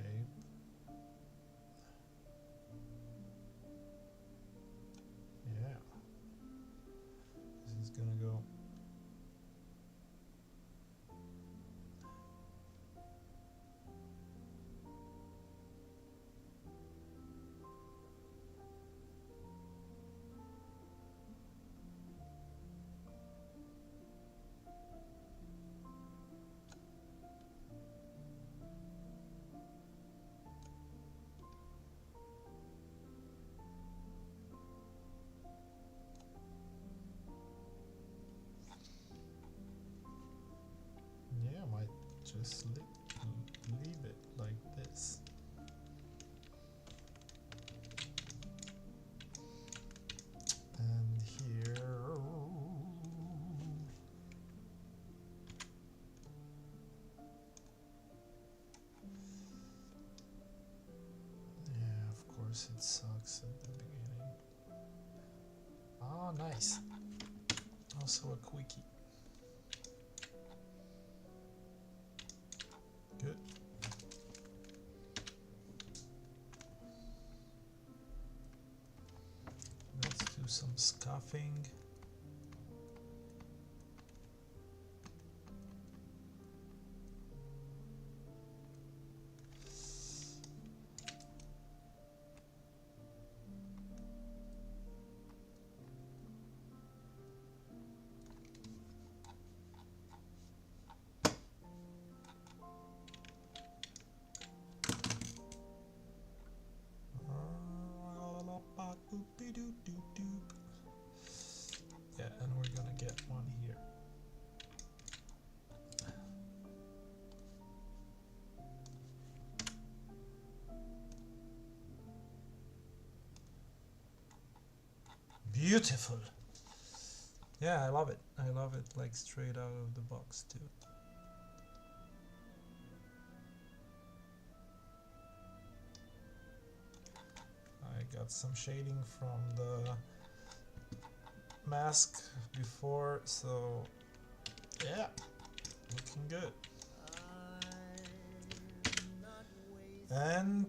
A: Yeah, this is gonna go. Yeah, I might just leave it like this. And here, yeah, of course it sucks at the beginning. Ah, nice. Also a quickie. Good. Let's do some scuffing. Yeah, and we're gonna get one here. Beautiful. Yeah, I love it. I love it like straight out of the box too. got some shading from the mask before, so yeah, looking good. And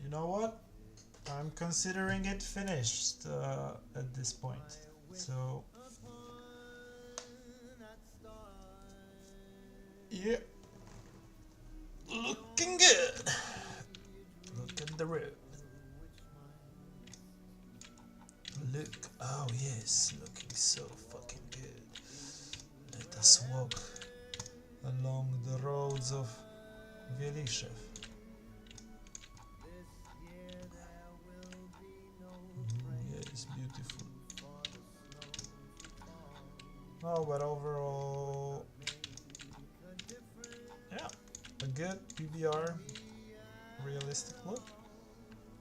A: you know what? I'm considering it finished at this point. So yeah, looking good. Look at the rib. Look, oh yes, looking so fucking good. Let us walk along the roads of Wieliszew. Yeah, it's beautiful. Oh, but overall, yeah, a good PBR realistic look.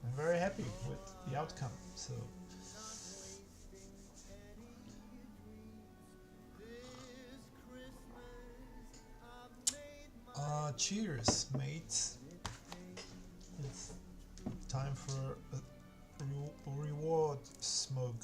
A: I'm very happy with the outcome. So cheers, mates. It's time for a reward smoke.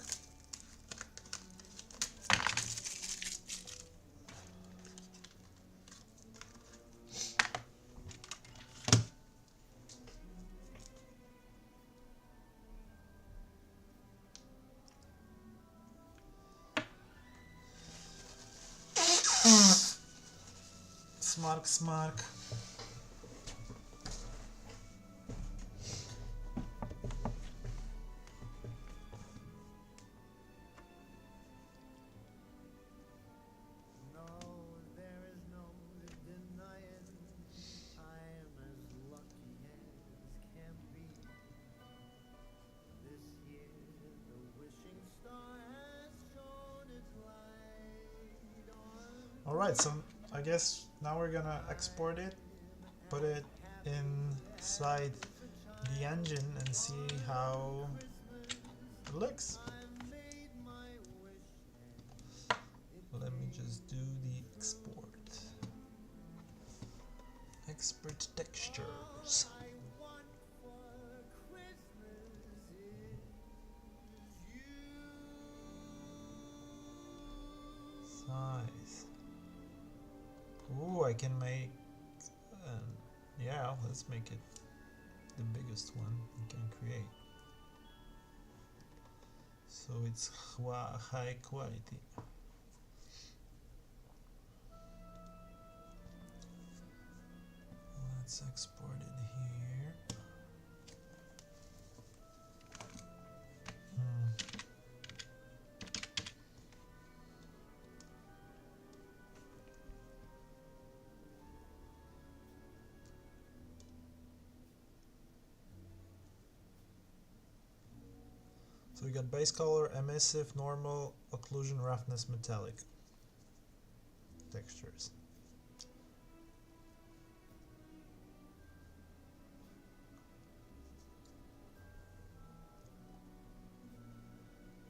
A: Smark, smark. Alright, so I guess now we're gonna export it, put it inside the engine and see how it looks. Let me just do the export. Export textures. Size. Ooh, I can make, yeah, let's make it the biggest one we can create. So it's high quality. Let's export it here. So we got base color, emissive, normal, occlusion, roughness, metallic textures.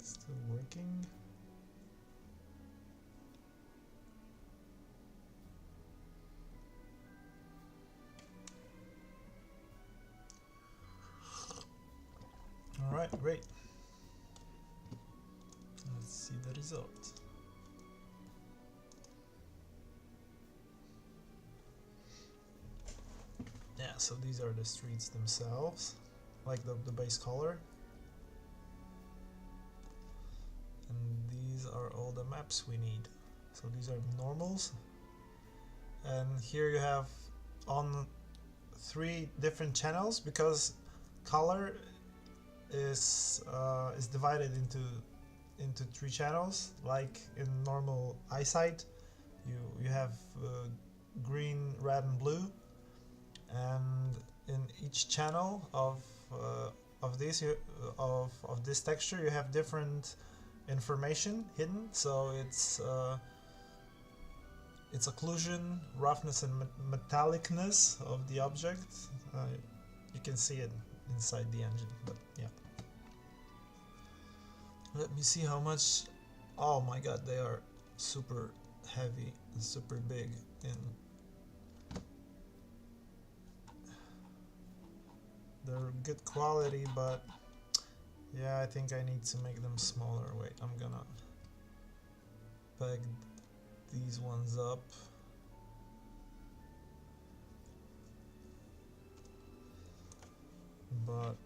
A: Still working. All right, great. Let's see the result. Yeah, so these are the streets themselves, like the base color. And these are all the maps we need. So these are normals. And here you have on 3 different channels, because color is divided into 3 channels. Like in normal eyesight, you have green, red, and blue, and in each channel of this texture you have different information hidden. So it's occlusion, roughness, and metallicness of the object. You can see it inside the engine, but yeah. Let me see how much. Oh my god, they are super heavy and super big. They're good quality, but yeah, I think I need to make them smaller. Wait, I'm gonna peg these ones up. But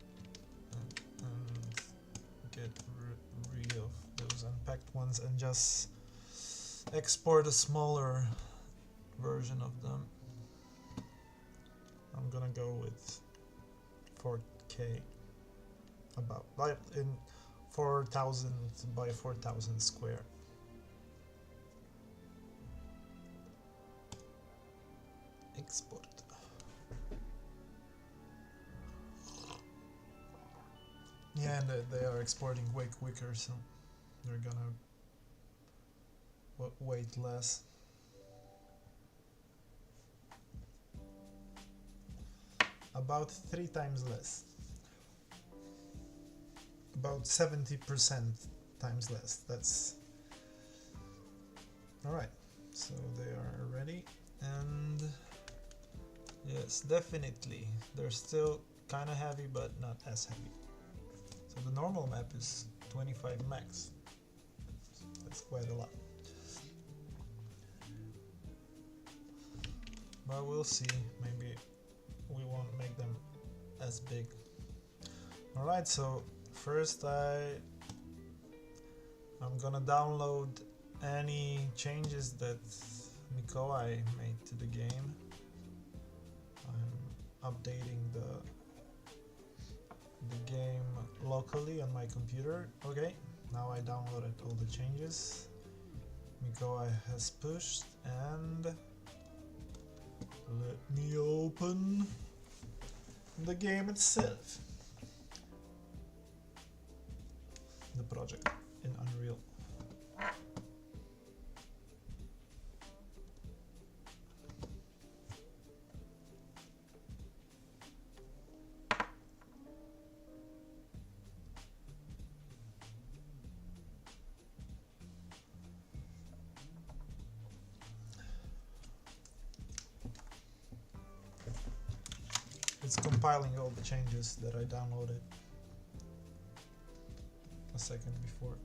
A: and get rid of those unpacked ones and just export a smaller version of them. I'm gonna go with 4K, about like in 4,000 by 4,000 square. Export. Yeah, and they are exporting way quicker, so they're gonna wait less. About 3 times less. About 70% times less. That's alright. So they are ready, and yes, definitely they're still kinda heavy, but not as heavy. So the normal map is 25 max. That's quite a lot. But we'll see. Maybe we won't make them as big. Alright, so first I'm gonna download any changes that Mikołaj made to the game. I'm updating the game locally on my computer. Okay, now I downloaded all the changes Mikołaj has pushed, and let me open the game itself. The project in Unreal. It's compiling all the changes that I downloaded a second before.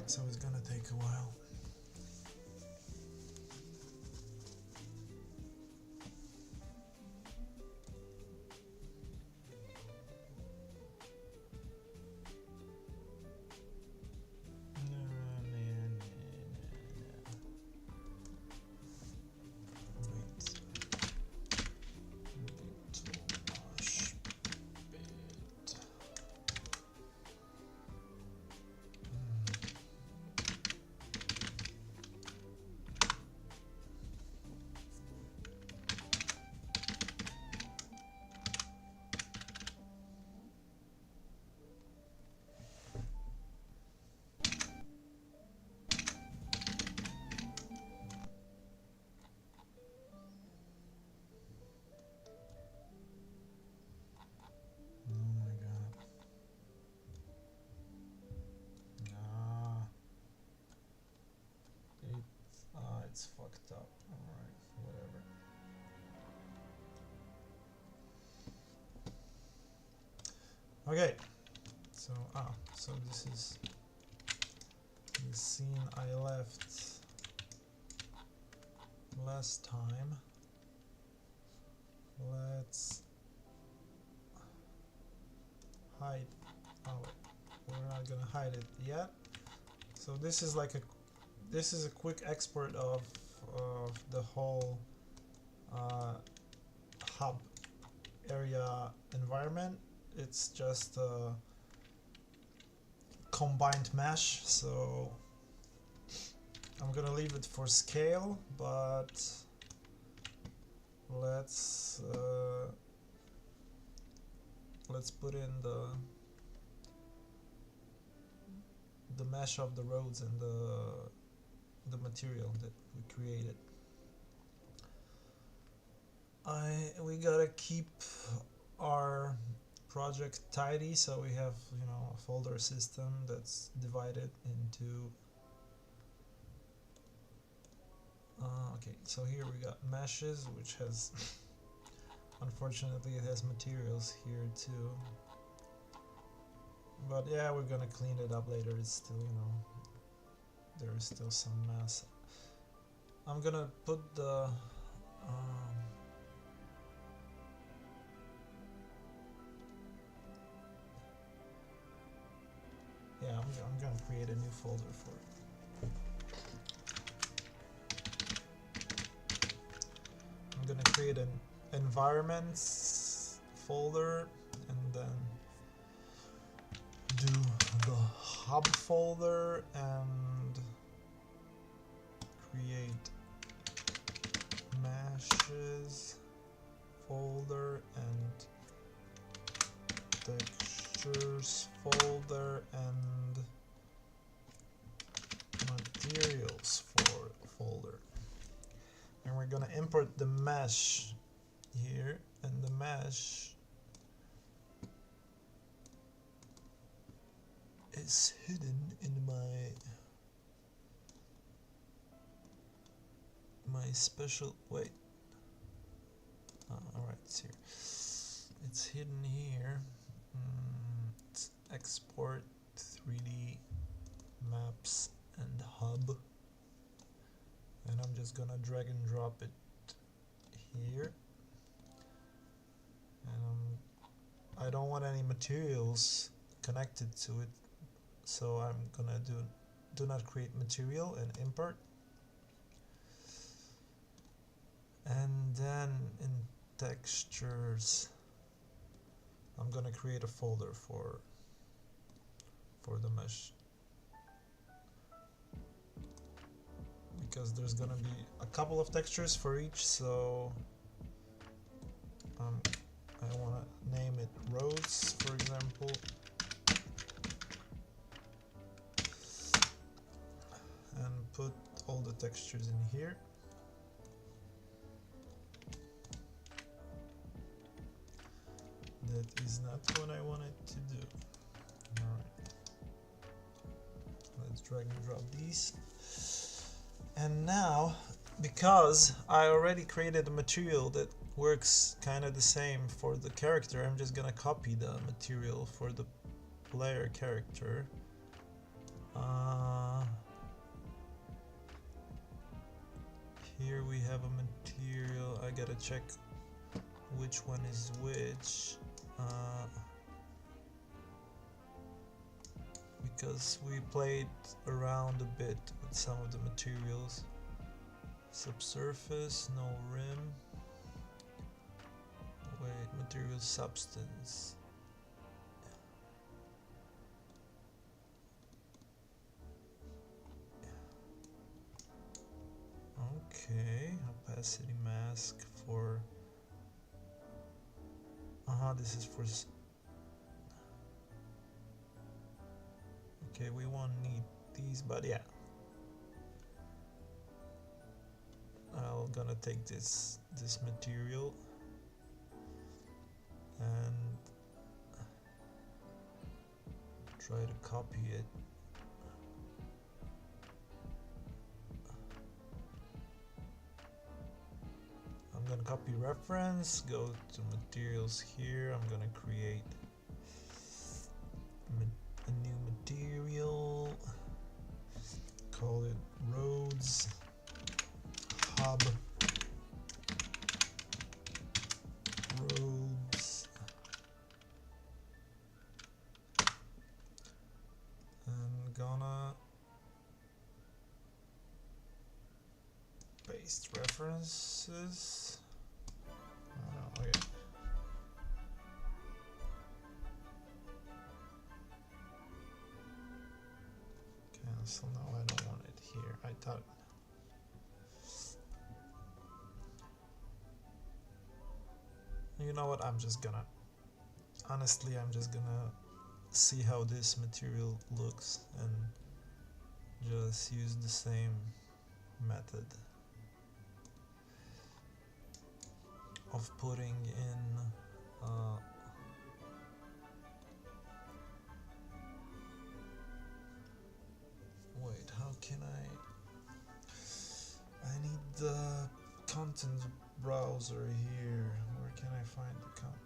A: So it's gonna take a while. It's fucked up. Alright, whatever. Okay, so this is the scene I left last time. Let's hide. Oh, we're not gonna hide it yet. So this is like a quick export of the whole hub area environment. It's just a combined mesh, so I'm gonna leave it for scale, but let's put in the mesh of the roads and the material that we created. We gotta keep our project tidy, so we have, you know, a folder system that's divided into okay, So here we got meshes, which has unfortunately it has materials here too. But yeah, we're gonna clean it up later. It's still, you know, there is still some mess. I'm gonna put the yeah, I'm gonna create a new folder for it. I'm gonna create an environments folder and then do the hub folder and create meshes folder and textures folder and materials folder, and we're gonna import the mesh here, and the mesh is hidden in my special, wait, alright, it's here, it's hidden here. It's export 3D maps and hub, and I'm just gonna drag and drop it here, and I don't want any materials connected to it, so I'm gonna do not create material and import, and then in textures I'm gonna create a folder for the mesh, because there's gonna be a couple of textures for each, so I wanna name it roads, for example, and put all the textures in here. That is not what I wanted to do. Alright. Let's drag and drop these. And now, because I already created a material that works kind of the same for the character, I'm just gonna copy the material for the player character. Here we have a material. I gotta check which one is which. Because we played around a bit with some of the materials. Subsurface, no rim. Wait, material substance. Okay, opacity mask for. This is for. Okay, we won't need these, but yeah. I'm gonna take this material and try to copy it. I'm gonna copy reference, go to materials here. I'm gonna create a new material, call it roads hub roads, and gonna paste references. Okay. Cancel. No, I don't want it here. I thought. You know what? I'm just gonna see how this material looks and just use the same method of putting in wait, how can I need the content browser here. Where can I find the content?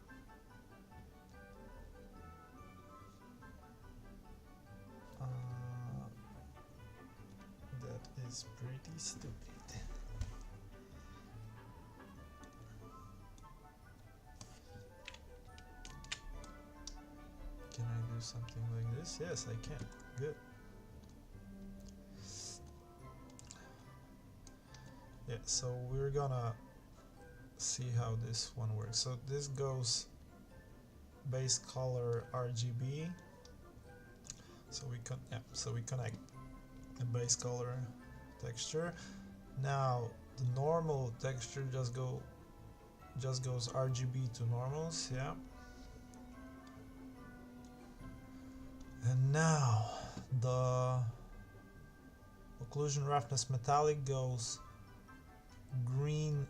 A: That is pretty stupid. Can I do something like this? Yes, I can. Good. Yeah, so we're gonna see how this one works. So this goes base color RGB. So we connect the base color texture. Now the normal texture just goes RGB to normals, yeah. And now the occlusion roughness metallic goes green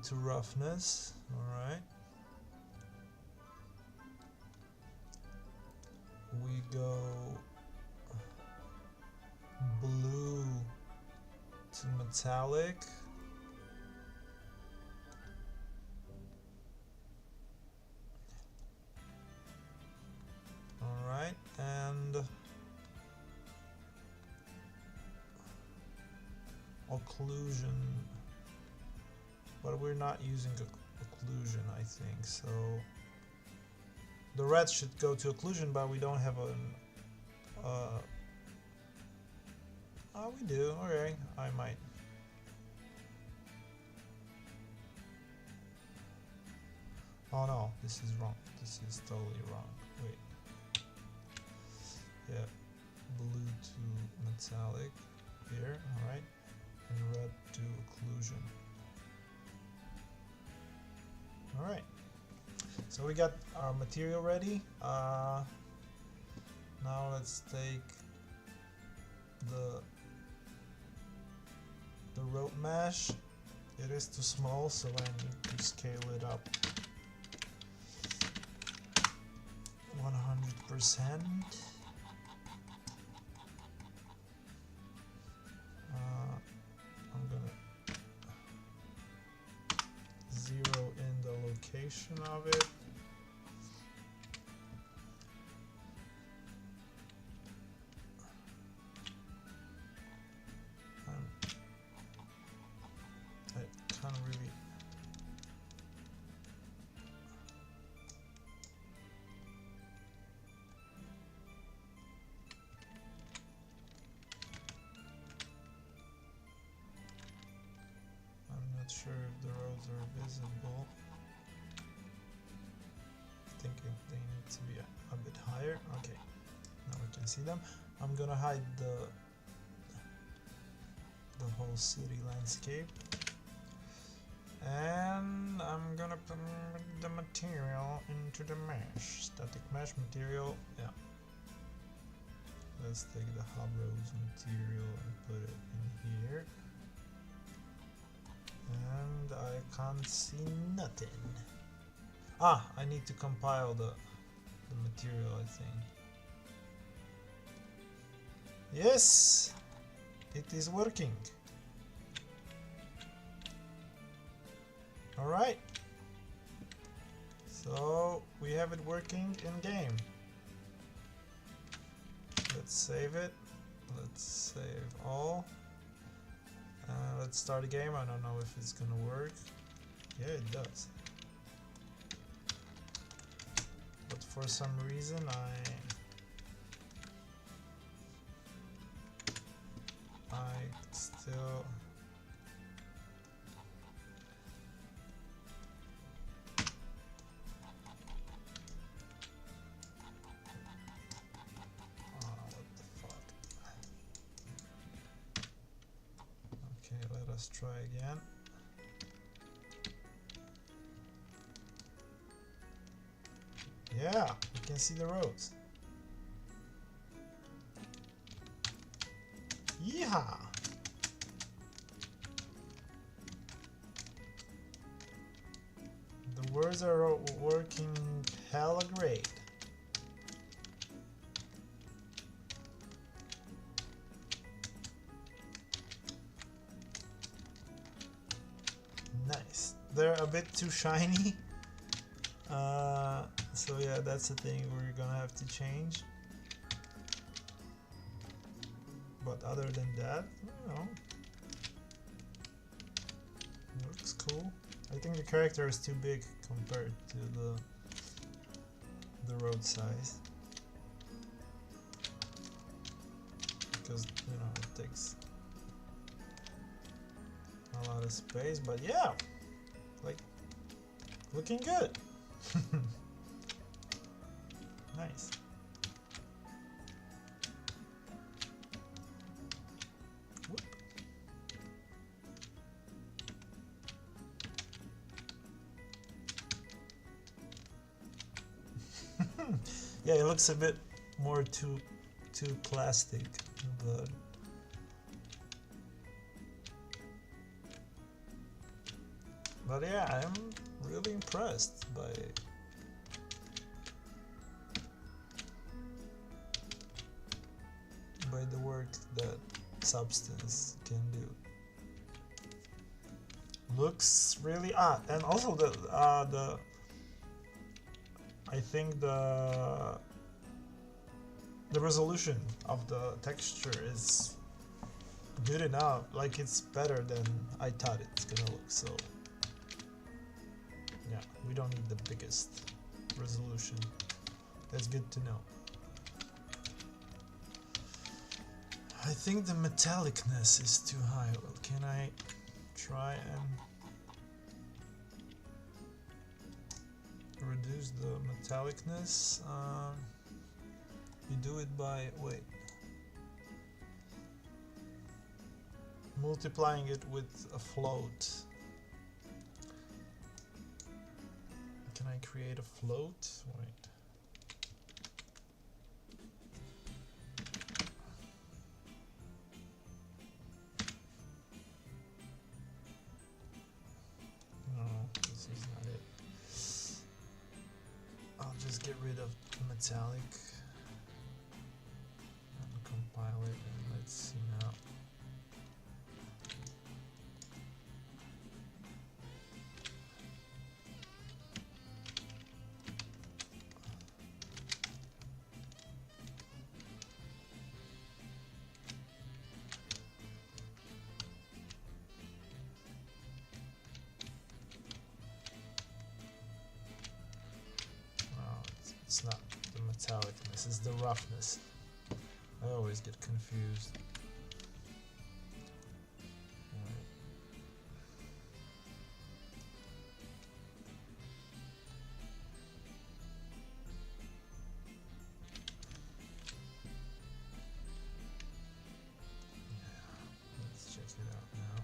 A: to roughness, all right. We go blue to metallic. All right, and occlusion, but we're not using occlusion, I think. So the red should go to occlusion, but we don't have an oh, we do. Okay, I might. Oh no, this is wrong. This is totally wrong. Wait. Yeah, blue to metallic here, alright, and red to occlusion. Alright, so we got our material ready. Now let's take the rope mesh. It is too small, so I need to scale it up 100%. I'm gonna zero in the location of it. I can't really. I'm not sure if the roads are visible. I think they need to be a bit higher. Okay, now we can see them. I'm gonna hide the whole city landscape, and I'm gonna put the material into the mesh, static mesh material. Yeah, let's take the hub rows material and put it in here, and I can't see nothing. Ah, I need to compile the material, I think. Yes, it is working. Alright, so we have it working in game. Let's save it. Let's save all. Let's start a game. I don't know if it's gonna work. Yeah, it does. But for some reason I still what the fuck. Okay, let us try again. Yeah, you can see the roads. Yeehaw! The words are working hella great. they're a bit too shiny. So yeah, that's the thing we're gonna have to change. But other than that, you know, looks cool. I think the character is too big compared to the road size, because you know it takes a lot of space. But yeah, like looking good. Nice. Whoop. Yeah, it looks a bit more too plastic, but yeah, I'm really impressed by the work that Substance can do. Looks really and also the I think the resolution of the texture is good enough. Like it's better than I thought it's gonna look. So yeah, we don't need the biggest resolution. That's good to know. I think the metallicness is too high. Well, can I try and reduce the metallicness? You do it by, wait, multiplying it with a float. Can I create a float? Wait. Just get rid of the metallic and compile it, and let's see now. It's not the metallicness, it's the roughness. I always get confused. Yeah, let's check it out now.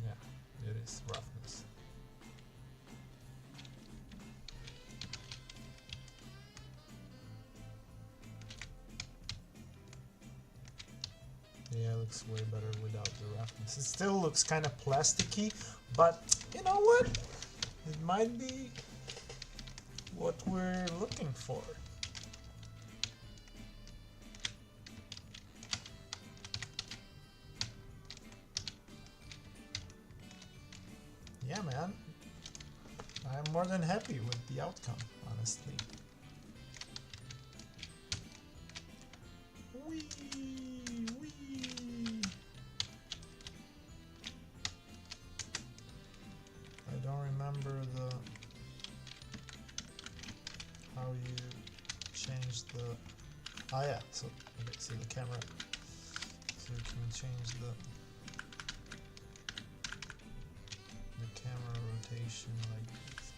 A: Yeah, it is roughness. Yeah, it looks way better without the roughness. It still looks kind of plasticky, but you know what? It might be what we're looking for. Yeah, man. I'm more than happy with the outcome, honestly. Whee! Whee! I don't remember how you change the... Oh yeah, so okay, see the camera. So you can change the camera rotation like this.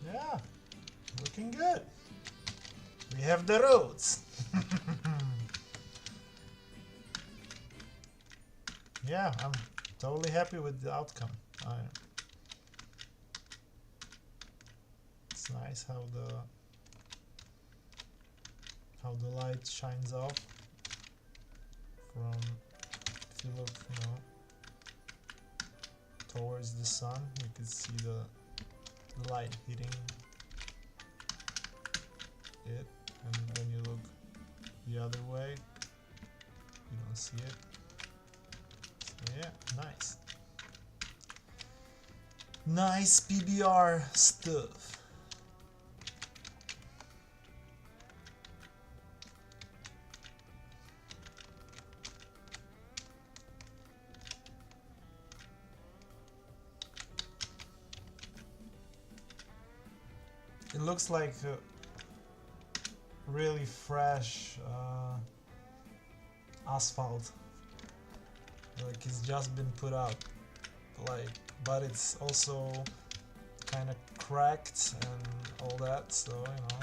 A: Yeah, looking good. We have the roads. Yeah, I'm totally happy with the outcome. It's nice how how the light shines off from, if you look, you know, towards the sun, you can see the light hitting it, and when you look the other way, you don't see it. So yeah, nice. Nice PBR stuff. It looks like really fresh asphalt, like it's just been put out, like, but it's also kind of cracked and all that, so you know,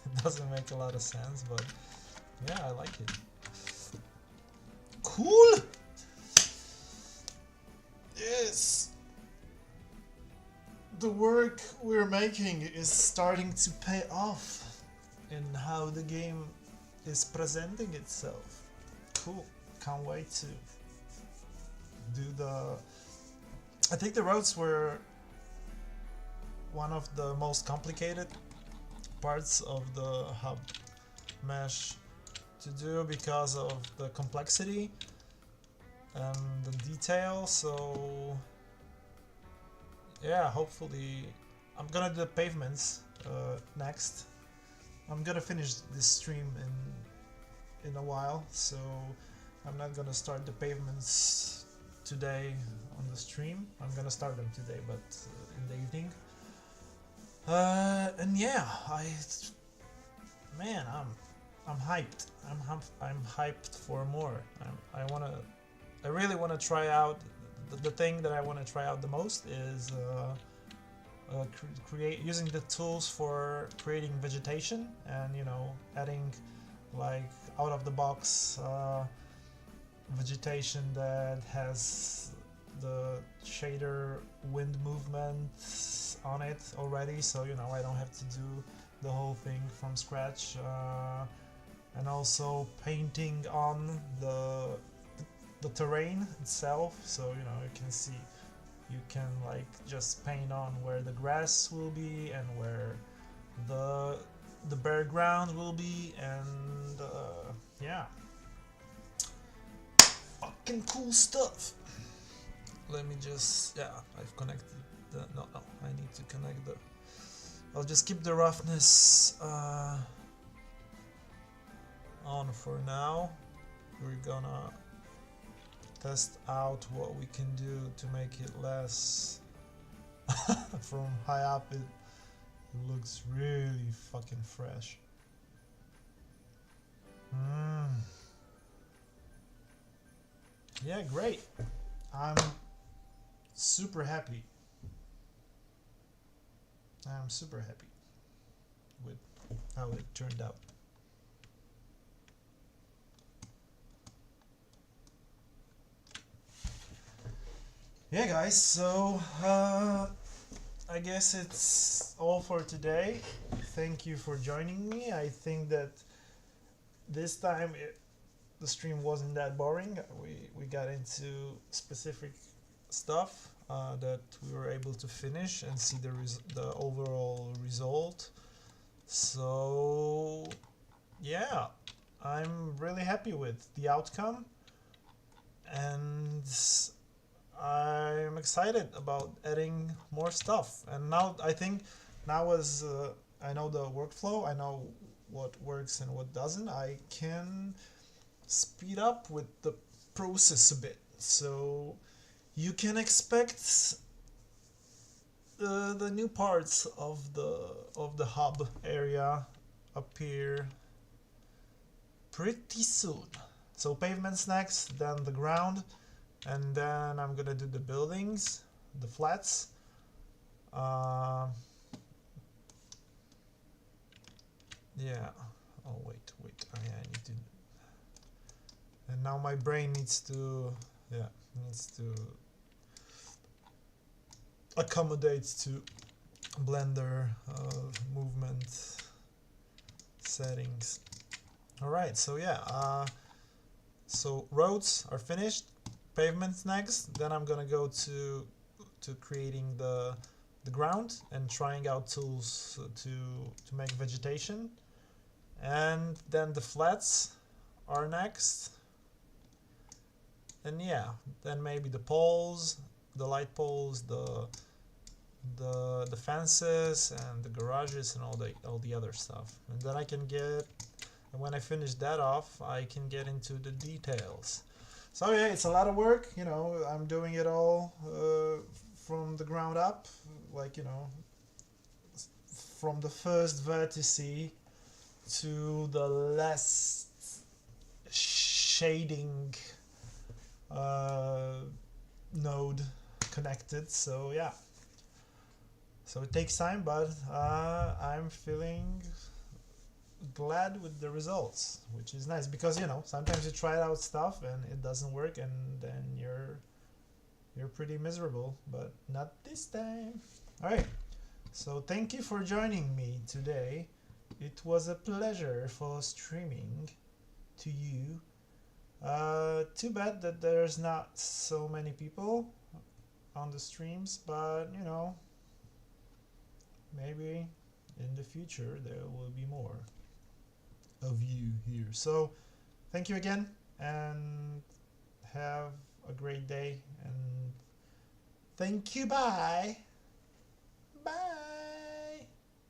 A: it doesn't make a lot of sense, but yeah, I like it. Cool. Yes, the work we're making is starting to pay off in how the game is presenting itself. Cool. Can't wait to do the... I think the roads were one of the most complicated parts of the hub mesh to do because of the complexity and the detail, so yeah, hopefully I'm gonna do the pavements next. I'm gonna finish this stream in a while, so I'm not gonna start the pavements today on the stream. I'm gonna start them today, but in the evening. And yeah, man, I'm hyped. I'm hyped for more. I really wanna try out. The thing that I want to try out the most is using the tools for creating vegetation, and you know, adding like out of the box vegetation that has the shader wind movement on it already, so you know, I don't have to do the whole thing from scratch, and also painting on the terrain itself, so you know, you can see, you can like just paint on where the grass will be and where the bare ground will be, and yeah, fucking cool stuff. Let me just, yeah, I've connected the, no, I need to connect the, I'll just keep the roughness on for now. We're gonna test out what we can do to make it less from high up. It looks really fucking fresh. Yeah, great. I'm super happy. I'm super happy with how it turned out. Yeah, guys, so I guess it's all for today. Thank you for joining me. I think that this time the stream wasn't that boring. We got into specific stuff that we were able to finish and see the overall result. So yeah, I'm really happy with the outcome, and I'm excited about adding more stuff. And now I think now as I know the workflow, I know what works and what doesn't, I can speed up with the process a bit. So you can expect the new parts of the hub area appear pretty soon. So pavements next, then the ground, and then I'm gonna do the buildings, the flats. Yeah. Oh wait. I need to. And now my brain needs to accommodate to Blender movement settings. Alright, so yeah, so roads are finished, pavements next, then I'm gonna go to creating the ground and trying out tools to make vegetation, and then the flats are next, and yeah, then maybe the poles, the light poles, the fences and the garages and all the other stuff, and then I can get, and when I finish that off I can get into the details. So yeah, it's a lot of work, you know. I'm doing it all from the ground up, like, you know, from the first vertice to the last shading node connected. So yeah, so it takes time, but I'm feeling glad with the results, which is nice, because, you know, sometimes you try out stuff and it doesn't work, and then you're pretty miserable, but not this time. All right, so thank you for joining me today. It was a pleasure for streaming to you. Too bad that there's not so many people on the streams, but, you know, maybe in the future there will be more of you here. So thank you again, and have a great day, and thank you, bye.